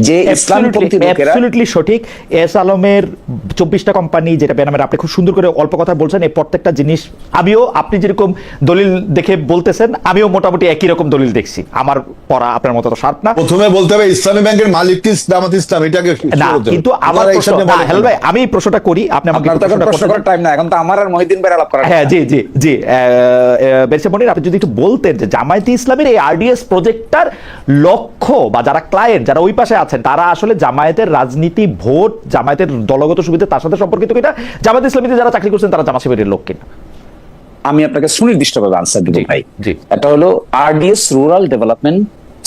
যে ইসলামপন্থী লোকেরা অ্যাবসলিউটলি সঠিক। এস আলমের 24টা কোম্পানি যেটা বেনামের, আপনি খুব সুন্দর করে অল্প কথা বলছেন। এই প্রত্যেকটা জিনিস আমিও, আপনি যেরকম দলিল দেখে বলতেছেন, আমিও মোটামুটি একই রকম দলিল দেখছি। আমার পড়া আপনার মতো তো শার্প না। প্রথমে বলতে হবে ইসলামী ব্যাংকের মালিক কি জামাত ইসলাম, এটাকে না, কিন্তু আমার প্রশ্ন, হেল ভাই আমি এই প্রশ্নটা করি, আপনি আমাকে প্রশ্ন করার টাইম না, এখন তো আমার আর মহিউদ্দিন ভাই আলাপ করা। হ্যাঁ, জি জি জি, বেরসে মনির, আপনি যদি একটু বলতেন যে জামায়াতে ইসলামের এই RDS প্রজেক্টটার লক্ষ্য বা যারা ক্লায়েন্ট, যারা ওই পাশে আছেন, তারা আসলে জামায়াতের রাজনীতি, ভোট, জামায়াতের দলগত সুবিধা তার সাথে সম্পর্কিত কিনা, জামায়াত ইসলামীতে যারা চাকরি করছেন তারা জামাত শিবিরের লোক কিনা? আমি আপনাকে সুনির্দিষ্টভাবে আনসার দিব ভাই। জি। এটা হলো RDS রুরাল ডেভেলপমেন্ট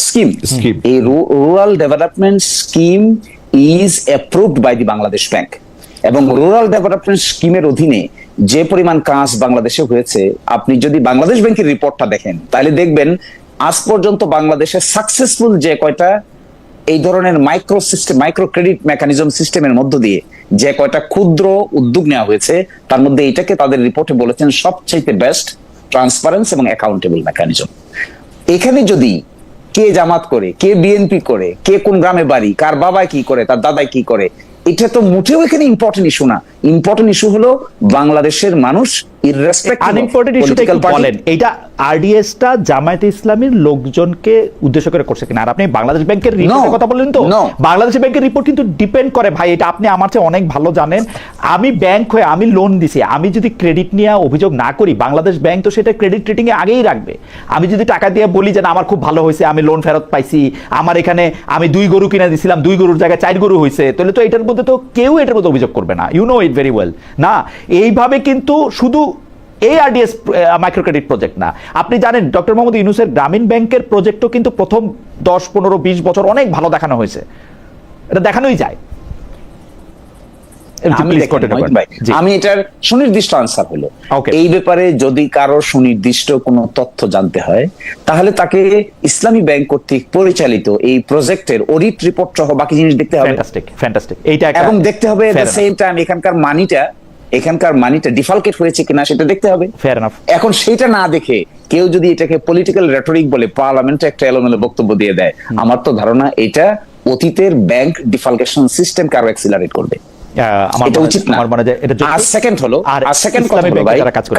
স্কিম। এই rural development scheme is approved by the Bangladesh bank, এবং রুরাল ডেভেলপমেন্ট স্কিমের অধীনে যে পরিমাণ কাজ বাংলাদেশে হয়েছে, আপনি যদি বাংলাদেশ ব্যাংকের রিপোর্টটা দেখেন তাহলে দেখবেন আজ পর্যন্ত বাংলাদেশে সাকসেসফুল যে কয়টা এই ধরনের মাইক্রো ক্রেডিট মেকানিজম সিস্টেমের মধ্য দিয়ে যে কয়টা ক্ষুদ্র উদ্যোগ নেওয়া হয়েছে, তার মধ্যে এইটাকে তাদের রিপোর্টে বলেছেন সবচেয়ে বেস্ট ট্রান্সপারেন্স এবং অ্যাকাউন্টেবল মেকানিজম। এখানে যদি কে জামাত করে, কে বিএনপি করে, কে কোন গ্রামে বাড়ি, কার বাবা কি করে, তার দাদা কি করে, এটা তো মোটেও এখানে ইম্পর্টেন্ট ইস্যু না। ইম্পর্টেন্ট ইস্যু হলো বাংলাদেশের মানুষ আনইম্পর্টেন্ট ইস্যুটা একটু বলেন, এইটা RDSটা জামায়াতে ইসলামীর লোকজনকে উদ্দেশ্য করে করছে কিনা? আর আপনি বাংলাদেশ ব্যাংকের রিপোর্টের কথা বললেন, তো বাংলাদেশ ব্যাংকের রিপোর্ট কিন্তু ডিপেন্ড করে ভাই, এটা আপনি আমার চেয়ে অনেক ভালো জানেন। আমি ব্যাংক হয়ে আমি লোন দিছি, আমি যদি ক্রেডিট নিয়ে অভিযোগ না করি, বাংলাদেশ ব্যাংক তো সেটা ক্রেডিট রেটিং এ আগেই রাখবে। আমি যদি টাকা দিয়ে বলি যে আমার খুব ভালো হয়েছে, আমি লোন ফেরত পাইছি, আমার এখানে আমি 2 গরু কিনে দিছিলাম, 2 গরুর জায়গায় 4 গরু হয়েছে, তাহলে তো এটার মধ্যে তো কেউ এটার মধ্যে অভিযোগ করবে না। You know it very well. না, এইভাবে কিন্তু শুধু এই RDS মাইক্রো ক্রেডিট প্রজেক্ট না, আপনি জানেন ডক্টর মোহাম্মদ ইউনূসের গ্রামীণ ব্যাংকের প্রজেক্টও কিন্তু প্রথম 10, 15, 20 বছর অনেক ভালো দেখানো হয়েছে, এটা দেখানোই যায়। আমি এটার সুনির্দিষ্ট আনসার হলো, এই ব্যাপারে যদি কারো সুনির্দিষ্ট কোনো তথ্য জানতে হয় তাহলে তাকে ইসলামী ব্যাংক কর্তৃক পরিচালিত এই প্রজেক্টের অডিট রিপোর্ট সহ বাকি জিনিস দেখতে হবে। ফ্যান্টাস্টিক। এইটা এবং দেখতে হবে এট দ্য সেম টাইম এখানকার মানিটা ডিফালকেট হয়েছে কিনা সেটা দেখতে হবে। Fair enough. এখন সেটা না দেখে কেউ যদি এটাকে পলিটিক্যাল রেটরিক বলে পার্লামেন্টে একটা এলোমেলো বক্তব্য দিয়ে দেয়, আমার তো ধারণা এটা অতীতের ব্যাংক ডিফালকেশন সিস্টেমকে আরো অ্যাক্সিলারেট করবে। এটা উচিত না। আর সেকেন্ড হলো,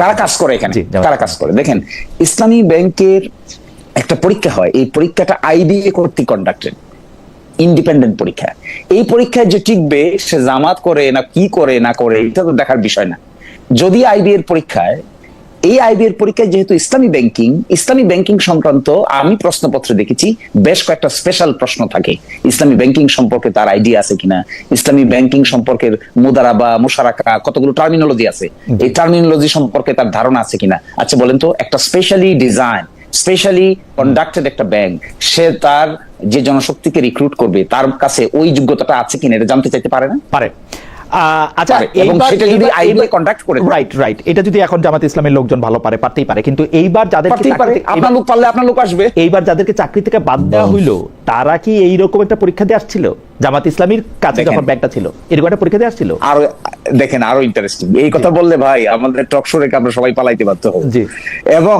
কারা কাজ করে এখানে, কারা কাজ করে দেখেন, ইসলামী ব্যাংকের একটা পরীক্ষা হয়, এই পরীক্ষাটা IBA কর্তৃক কন্ডাক্টেড, ইন্ডিপেন্ডেন্ট পরীক্ষা। এই পরীক্ষায় যে টিকবে সে জামাত করে না কি করে না করে এটা তো দেখার বিষয় না। যদি IBA এর পরীক্ষায়, এই IBA এর পরীক্ষায় যেহেতু ইসলামী ব্যাংকিং সংক্রান্ত আমি প্রশ্নপত্রে দেখেছি বেশ কয়েকটা স্পেশাল প্রশ্ন থাকে। ইসলামী ব্যাংকিং সম্পর্কে তার আইডিয়া আছে কিনা, ইসলামী ব্যাংকিং সম্পর্কের মুদারাবা, মুশারাকা, কতগুলো টার্মিনোলজি আছে, এই টার্মিনোলজি সম্পর্কে তার ধারণা আছে কিনা। আচ্ছা বলেন তো, একটা স্পেশালি কন্ডাক্টেড একটা ব্যাংক, সে তার যে জনশক্তিকে রিক্রুট করবে তার কাছে ওই যোগ্যতাটা আছে কিনা এটা জানতে চাইতে পারে না? পারে। আচ্ছা, এবং সেটা যদি আইবিএ কন্ডাক্ট করে, রাইট, এটা যদি এখন জামাত ইসলামের লোকজন ভালো পারতেই পারে, কিন্তু এইবার যাদেরকে আপনার লোক পারলে আপনার লোক আসবে। এইবার যাদেরকে চাকরি থেকে বাদ দেওয়া হইলো তারা কি এইরকম একটা পরীক্ষা দিয়ে আসছিল? জামাত ইসলামীর কাছে যখন ব্যাংকটা ছিল এরকম একটা পরীক্ষা দিয়ে আসছিল? আর দেখেন, আরো ইন্টারেস্টিং এই কথা বললে ভাই আমাদের টক শো রেখে আমরা সবাই পালাইতে বাধ্য হব। এবং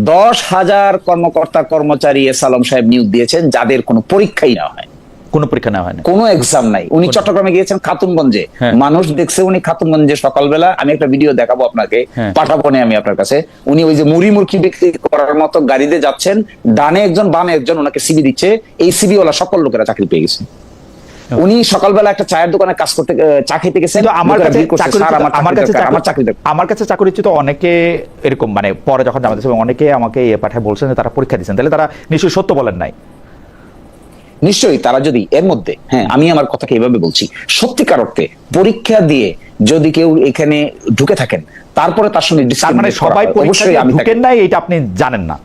10,000 কর্মকর্তা কর্মচারী এস আলম সাহেব নিয়োগ দিয়েছেন যাদের কোনো পরীক্ষাই না হয়, কোনো পরীক্ষা নেওয়া হয়নি, কোনো এক্সাম নাই। উনি চট্টগ্রামে গিয়েছেন খাতুনগঞ্জে, মানুষ দেখছে উনি খাতুনগঞ্জে সকালবেলা, আমি একটা ভিডিও দেখাবো আপনাকে, পাঠাবো না আমি আপনার কাছে, উনি ওই যে মুড়ি মুরকি বিক্রি করার মতো গাড়িতে যাচ্ছেন, ডানে একজন বামে একজন ওনাকে সিবি দিচ্ছে, এই সিবি ওলা সকল লোকেরা চাকরি পেয়ে গেছে। উনি সকালবেলা একটা চায়ের দোকানে কাজ করতে, চা খেতে গেছেন, আমার কাছে চাকরিচ্যুত অনেকে এরকম মানে পরে যখন জামাত ইসলামী অনেকে আমাকে পাঠায় বলছেন যে তারা পরীক্ষা দিচ্ছেন, তাহলে তারা নিশ্চয়ই সত্য বলেন নাই। নিশ্চয়ই তারা যদি এর মধ্যে, হ্যাঁ আমি আমার কথাকে এভাবে বলছি, সত্যিকার অর্থে পরীক্ষা দিয়ে যদি কেউ এখানে ঢুকে থাকেন, তারপরে তার সঙ্গে তার মানে সবাই পরীক্ষা দিয়ে ঢুকেন নাই এটা আপনি জানেন না?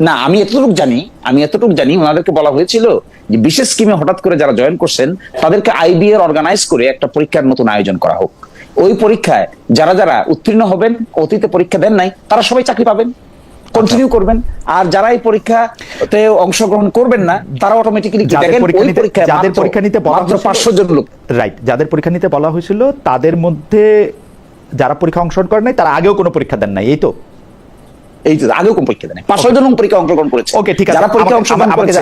না, আমি এতটুকু জানি ওনাদেরকে বলা হয়েছিল যে বিশেষ স্কিমে হঠাৎ করে যারা জয়েন করছেন তাদেরকে আইবিএর অর্গানাইজ করে একটা পরীক্ষার নতুন আয়োজন করা হোক। ওই পরীক্ষায় যারা যারা উত্তীর্ণ হবেন, অতীতে পরীক্ষা দেন নাই, তারা সবাই চাকরি পাবেন, কন্টিনিউ করবেন। আর যারা এই পরীক্ষাতে অংশগ্রহণ করবেন না, তারা অটোমেটিক্যালি যাদের পরীক্ষা নিতে মাত্র 500 জন লোক, রাইট, যাদের পরীক্ষা নিতে বলা হয়েছিল তাদের মধ্যে যারা পরীক্ষা অংশগ্রহণ করেন নাই তারা আগেও কোনো পরীক্ষা দেন নাই, এই তো? এই যে আগেও কোন পরীক্ষা দেন, 500 জন পরীক্ষা অংশগ্রহণ করেছে। ওকে, ঠিক আছে। যারা পরীক্ষা অংশগ্রহণ করেছে,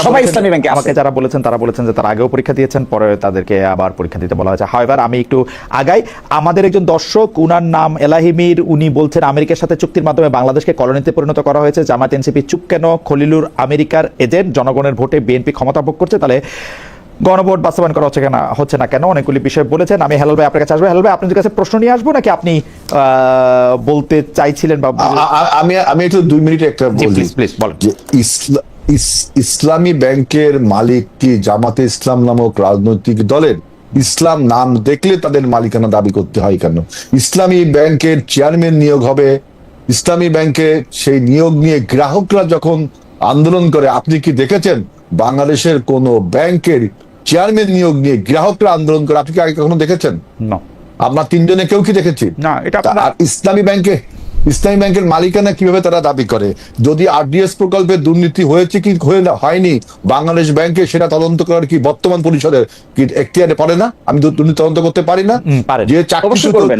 সবাই ইসলামী ব্যাংকে, আমাকে যারা বলেছেন তারা বলেছেন যে তারা আগেও পরীক্ষা দিয়েছেন, পরে তাদেরকে আবার পরীক্ষা দিতে বলা হয়েছে। হাওয়েভার আমি একটু আগাই, আমাদের একজন দর্শক, উনার নাম এলাহিমির, উনি বলছেন আমেরিকার সাথে চুক্তির মাধ্যমে বাংলাদেশকে কলোনিতে পরিণত করা হয়েছে, জামায়াত এনসিপি চুপ কেন? খলিলুর আমেরিকার এজেন্ট, জনগণের ভোটে বিএনপি ক্ষমতা ভোগ করছে, তাহলে গণভোট বাস্তবায়ন করা হচ্ছে না কেন? অনেকগুলি বিষয় বলেছেন। আমি হেলাল ভাই আপনার কাছে আসবো। হেলাল ভাই, আপনাদের কাছে প্রশ্ন নিয়ে আসবো নাকি আপনি বলতে চাইছিলেন? বা আমি একটু 2 মিনিট একটা বলি, প্লিজ বলেন। যে ইসলামী ব্যাংকের মালিক কি জামাতে ইসলাম নামক রাজনৈতিক দলের? ইসলাম নাম দেখলে তাদের মালিকানা দাবি করতে হয় কেন? ইসলামী ব্যাংকের চেয়ারম্যান নিয়োগ হবে, ইসলামী ব্যাংকে সেই নিয়োগ নিয়ে গ্রাহকরা যখন আন্দোলন করে, আপনি কি দেখেছেন বাংলাদেশের কোন ব্যাংকের চেয়ারম্যান নিয়োগ নিয়ে গ্রাহকরা আন্দোলন করে? আপনি কি আগে কখনো দেখেছেন? না। আমরা 3 জনে কেউ কি দেখেছি? না। এটা আর ইসলামী ব্যাংকের মালিকানা কিভাবে তারা দাবি করে? যদি আরডিএস প্রকল্পে দুর্নীতি হয়েছে কি হয়নি বাংলাদেশ ব্যাংকে, সেটা তদন্ত করার কি বর্তমান পরিষদের কি এখতিয়ারে পড়ে না? আমি দুর্নীতি তদন্ত করতে পারি না? যে চাকরি করবেন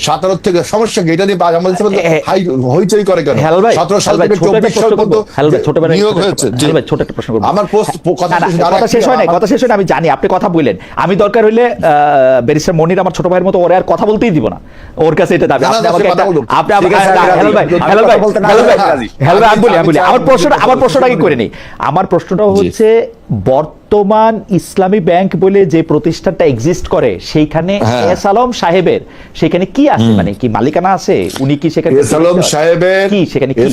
17 থেকে সমস্যা কি? এটা নিয়ে আমাদের হইচই করে কেন? 17 সাল থেকে 24 সাল পর্যন্ত নিয়োগ হয়েছে। ছোট একটা প্রশ্ন করব। আমার কথা শেষ হয় না, আমি জানি আপনি কথা বললেন। আমি দরকার হইলে ব্যারিস্টার মনির আমার ছোট ভাইয়ের মতো ওরে আর কথা বলতেই দিব না, ওর কাছে এটা দাবি। আপনি আমার প্রশ্নটাকে করে নেই। আমার প্রশ্নটা হচ্ছে, বর্তমান ইসলামী ব্যাংক বলে যে প্রতিষ্ঠানটা এক্সিস্ট করে, সেইখানে এস আলম সাহেবের সেখানে কি আছে? মানে কি মালিকানা আছে? উনি কি সেখানে এস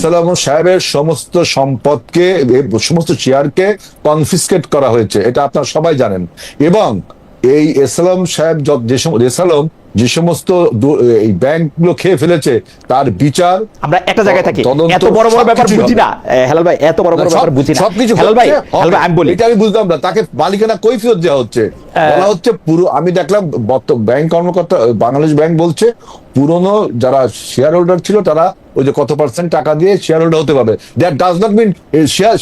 আলম সাহেবের সমস্ত সম্পদকে, সমস্ত শেয়ারকে কনফিসকেট করা হয়েছে, এটা আপনারা সবাই জানেন। এবং এই এস আলম সাহেব যে সমস্ত এই ব্যাংকগুলো খেয়ে ফেলেছে, তার বিচার আমরা একটা জায়গায় থাকি, এত বড় বড় ব্যাপার বুঝি না হেলাল ভাই, এত বড় বড় ব্যাপার বুঝি না সবকিছু। হেলাল ভাই আমি বলি, এটা আমি বুঝলাম না, তাকে মালিকানা কৈফিয়ত দেওয়া হচ্ছে, বলা হচ্ছে পুরো। আমি দেখলাম ব্যাংক কর্মকর্তা, বাংলাদেশ ব্যাংক বলছে পুরনো যারা শেয়ার হোল্ডার ছিল তারা ওই যে কত % টাকা দিয়ে শেয়ার হোল্ডার হতে পারবে। That does not mean share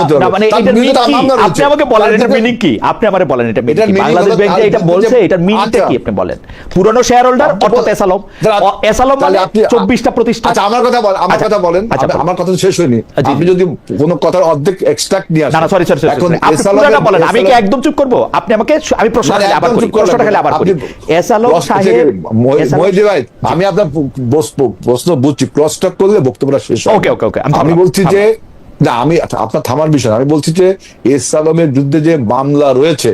হতে হবে। মানে এটা মিনিং কি? আপনি আমাকে বলেন এটা মিনিং কি? আপনি আমারে বলেন এটা মিনিং কি? বাংলাদেশ ব্যাংক যে এটা বলছে এটার মিনিংটা কি আপনি বলেন? পুরনো শেয়ার হোল্ডার অর্থাৎ এস আলম মানে 24টা প্রতিষ্ঠান। আচ্ছা, আমার কথা বলেন, আমার কথা শেষ হয়নি। আপনি যদি কোনো কথার অর্ধেক এক্সট্রাক্ট নিয়ে আসেন। না সরি, এখন আপনি পুরোটা বলেন, আমি কি একদম চুপ করব? আপনি আমাকে, আমি প্রশ্নটা খেলে আবার করি। এস আলম সাহেব, ভাই আমি আপনার প্রশ্ন বুঝছি, ক্রস টক করলে বক্তব্যটা শেষ হবে। ওকে আমি বলছি যে না, আমি আপনার থামার বিষয়, আমি বলছি যে এস আলমের বিরুদ্ধে যে মামলা রয়েছে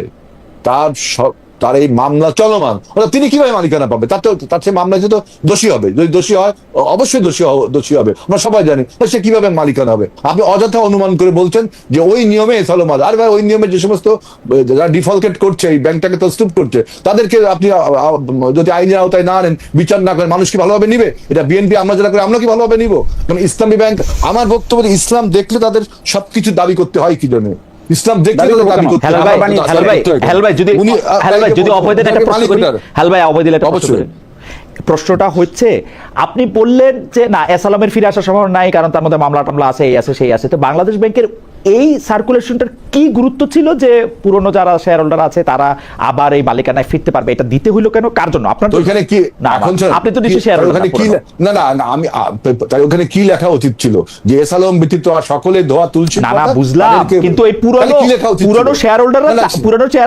তার এই মামলা চলমান, তিনি কিভাবে মালিকানা পাবে? তার সে মামলা যেহেতু দোষী হবে, যদি দোষী হয় অবশ্যই দোষী হবে, আমরা সবাই জানি, সে কিভাবে মালিকানা হবে? আপনি অযথা অনুমান করে বলছেন যে ওই নিয়মে এস আলম, আর ভাই ওই নিয়মে যে সমস্ত যারা ডিফল্টেড করছে, এই ব্যাংকটাকে তছরূপ করছে, তাদেরকে আপনি যদি আইনের আওতায় না আনেন, বিচার না করেন, মানুষ কি ভালোভাবে নিবে? এটা বিএনপি আমরা যারা করে, আমরা কি ভালোভাবে নিব? কারণ ইসলামী ব্যাংক, আমার বক্তব্য ইসলাম দেখলে তাদের সবকিছু দাবি করতে হয় কি জন্য? ইসলাম দেখলে দাবি করতে হয়। প্রশ্নটা হচ্ছে, আপনি বললেন যে না এস আলমের ফিরে আসার সম্ভাবনা নাই, কারণ তার মধ্যে মামলা টামলা আছে, এই আছে সেই আছে। তো বাংলাদেশ ব্যাংকের এই সার্কুলেশনটার কি গুরুত্ব ছিল যে পুরনো যারা শেয়ার হোল্ডার আছে তারা আবার এই মালিকানায় ফিরতে পারবে? এটা দিতে হইলো কেন, কার জন্য? আপনার তো ওখানে কি না, এখন আপনি তো নিশ্চয়ই শেয়ার ওখানে কি না না না আমি তাই ওখানে কি লেখা উচিত ছিল যে এস আলম ব্যতীত আর সকলে ধোয়া তুলসী না না বুঝলাম, কিন্তু এই পুরনো শেয়ার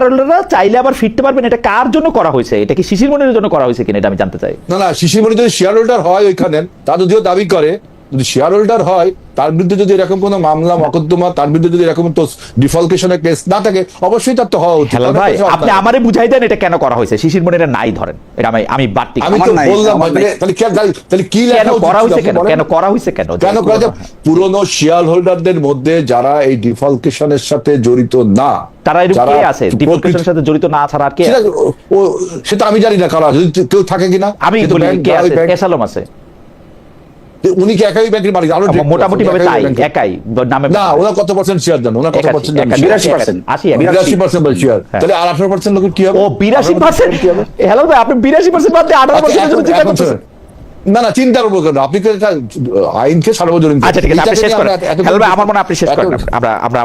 হোল্ডাররা চাইলে আবার ফিরতে পারবেন, এটা কার জন্য করা হয়েছে? এটা কি শিশির মনিরের জন্য করা হয়েছে কিনা এটা আমি জানতে চাই। না না শিশির মনি যদি শেয়ার হোল্ডার হয় ওইখানে, তা যদিও দাবি করে, যদি শেয়ার হোল্ডার হয় তার বিরুদ্ধে যদি এরকম কোনো মামলা মকদ্দমা, তার বিরুদ্ধে যদি এরকম তো ডিফলকেশনের কেস না থাকে, অবশ্যই তার তো হওয়া উচিত। হেলাল ভাই, আপনি আমারে বুঝাই দেন এটা কেন করা হয়েছে। শিশির মনির নাই ধরেন, এটা আমি বাড়তি আমি তো বললাম তাহলে কি লেখা করা হয়েছে কেন করা হয়েছে কেন পুরনো শেয়ার হোল্ডারদের মধ্যে যারা এই ডিফলকেশনের সাথে জড়িত না, তারা এরকম কে আছে ডিফলকেশনের সাথে জড়িত না ছাড়া আর কে? সেটা আমি জানি না কারা, যদি কেউ থাকে কিনা। আমি বলি কে আছে? এস আলম আছে, উনি কি একাই ব্যাংকের মালিক? আরো মোটামুটি ভাবে তাই একাই নামে না, ওনার কত পার্সেন্ট শেয়ার জানো? ওনার কত পার্সেন্ট? 82% শেয়ার। তাহলে আর 18% লোকের কি হবে? ও 82%? হ্যালো ভাই, আপনি 82% বাদ দিয়ে 18% জন্য চিন্তা করতেছেন? না না, চিন্তার উপর কেন, আপনি আইনকে সার্বজনীন। আচ্ছা ঠিক আছে, আপনি শেষ করেন। হ্যালো ভাই, আমার মনে হয় আপনি শেষ করেন। আমরা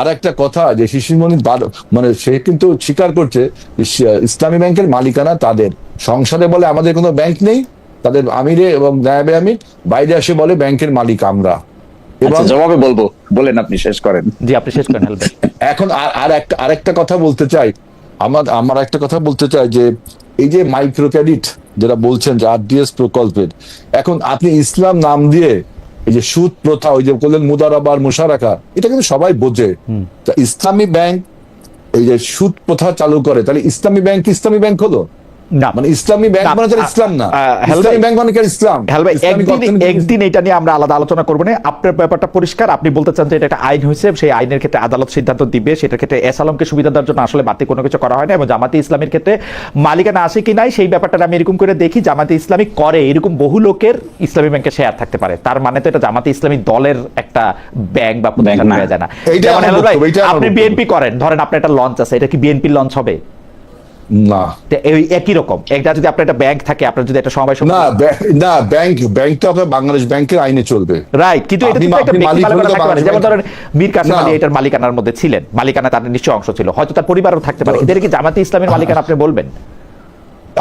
আরেকটা কথা যে শিশির মনির মানে সে কিন্তু স্বীকার করছে ইসলামী ব্যাংকের মালিকানা তাদের। সংসদে বলে আমাদের কোনো ব্যাংক নেই, তাদের আমিরে এবং নায়েবে আমির, বাইরে আসে বলে ব্যাংকের মালিক আমরা। এবং জবাবে বলবো, বলেন আপনি শেষ করেন। জি আপনি শেষ করেন। হেল্প এখন আরেকটা কথা বলতে চাই, আমার একটা কথা বলতে চাই যে এই যে মাইক্রো ক্রেডিট যেটা বলছেন যে আরডিএস প্রকল্পের, এখন আপনি ইসলাম নাম দিয়ে এই যে সুদ প্রথা, ওই যে বললেন মুদারাবা আর মুশারাকা, এটা কিন্তু সবাই বোঝে। ইসলামী ব্যাংক এই যে সুদ প্রথা চালু করে, তাহলে ইসলামী ব্যাংক কি ইসলামী ব্যাংক হলো না? মানে ইসলামী ব্যাংক মানে তো ইসলাম না, ইসলামী ব্যাংক মানে কি ইসলাম? একদিন এটা নিয়ে আমরা আলাদা আলোচনা করবো না। আপনার ব্যাপারটা পরিষ্কার, আপনি বলতে চান যে এটা একটা আইন হয়েছে, সেই আইনের ক্ষেত্রে আদালত সিদ্ধান্ত দিবে, সেটার ক্ষেত্রে এস আলমকে সুবিধা দেওয়ার জন্য আসলে বাড়তি কোনো কিছু করা হয় না। এবং জামাতে ইসলামের ক্ষেত্রে মালিকানা আছে কি নাই সেই ব্যাপারটা আমি এরকম করে দেখি, জামাতে ইসলামী করে এরকম বহু লোকের ইসলামী ব্যাংকে শেয়ার থাকতে পারে, তার মানে তো এটা জামাতে ইসলামী দলের একটা ব্যাংক বা প্রতিষ্ঠান হয়ে যায় না। আপনি বিএনপি করেন, ধরেন আপনার একটা লঞ্চ আছে, এটা কি বিএনপি লঞ্চ হবে? না, একই রকম একটা যদি আপনার একটা ব্যাংক থাকে, আপনার যদি একটা সময় না ব্যাংক তো আপনার বাংলাদেশ ব্যাংকের আইনে চলবে, রাইট? কিন্তু এটা তো একটা ব্যক্তি মালিকানা থাকতে পারে, যেমন ধরেন মীর কাসেম আলী এটার মালিকানার মধ্যে ছিলেন, মালিকানা তার নিশ্চয় অংশ ছিল, হয়তো তার পরিবারও থাকতে পারে। এদের কি জামাতে ইসলামের মালিকানা আপনি বলবেন?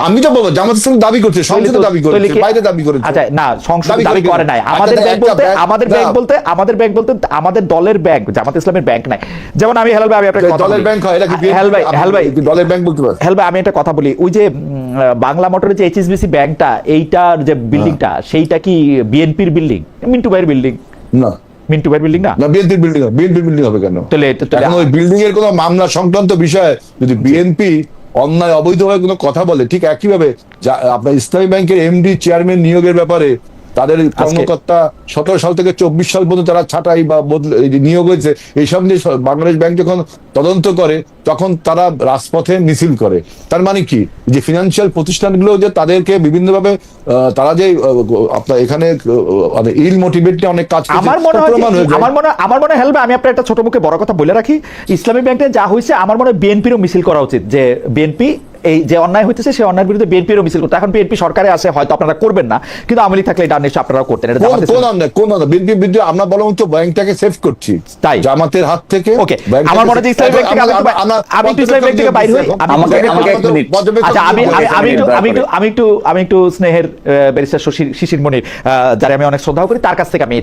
আমি তো বলবো জামাত ইসলাম দাবি করছে, সংসদে দাবি করছে, বাইরে দাবি করেছে। আচ্ছা না, সংসদে দাবি করে নাই। আমাদের ব্যাংক বলতে আমাদের দলের ব্যাংক, জামাত ইসলামের ব্যাংক নাই। যেমন আমি হেলাল ভাই, আমি আপনাকে দলের ব্যাংক হয়, এটা কি হেলাল ভাই দলের ব্যাংক বলতে পারে? হেলাল ভাই, আমি একটা কথা বলি, ওই যে বাংলা মোটরের যে এইচএসবিসি ব্যাংকটা, এইটার যে বিল্ডিংটা, সেইটা কি বিএনপির বিল্ডিং? মিন্টু ভাইয়ের বিল্ডিং না, মিন্টু ভাইয়ের বিল্ডিং না, বিএনপির বিল্ডিং। বিএনপির বিল্ডিং হবে কেন? এখন ওই বিল্ডিং এর কোনো মামলা সংক্রান্ত বিষয়ে যদি বিএনপি অন্যায় অবৈধভাবে কোনো কথা বলে, ঠিক একইভাবে আপনার ইসলামী ব্যাংকের এমডি চেয়ারম্যান নিয়োগের ব্যাপারে তাদের কর্মকর্তা 17 সাল থেকে 24 সাল পর্যন্ত যারা ছাঁটাই বা নিয়োগ হয়েছে, এইসব নিয়ে বাংলাদেশ ব্যাংক যখন তদন্ত করে তখন তারা রাজপথে মিছিল করে। তার মানে কি যে ফিনান্সিয়াল প্রতিষ্ঠানগুলো যে তাদেরকে বিভিন্নভাবে তারা যে আপনার এখানে ইল মোটিভেটলি অনেক কাজ করছে। আমার মনে হয় হেলবে, আমি আপনার একটা ছোট মুখে বড় কথা বলে রাখি, ইসলামী ব্যাংকে যা হয়েছে আমার মনে হয় বিএনপিরও মিছিল করা উচিত, যে বিএনপি এই যে অন্যায় হইতেছে সেই অন্যায়ের বিরুদ্ধে বিএনপিরও মিছিল করতে। এখন বিএনপি সরকারে আছে, হয়তো আপনারা করবেন না, কিন্তু আওয়ামী লীগ থাকলে এটা নিশ্চয়ই আপনারা করতেন। কোন বিএনপির বিরুদ্ধে আমরা বললাম তো ব্যাংকটাকে সেভ করছি তাই জামাতের হাত থেকে। ওকে, আমার মনে হয় ইসলামী ব্যাংক থেকে আমি একটু ইসলামী ব্যাংক থেকে বাইরে হই। আমি একটু স্নেহের ব্যারিস্টার শিশির মনির, যারা আমি অনেক শ্রদ্ধা করি, তার কাছ থেকে আমি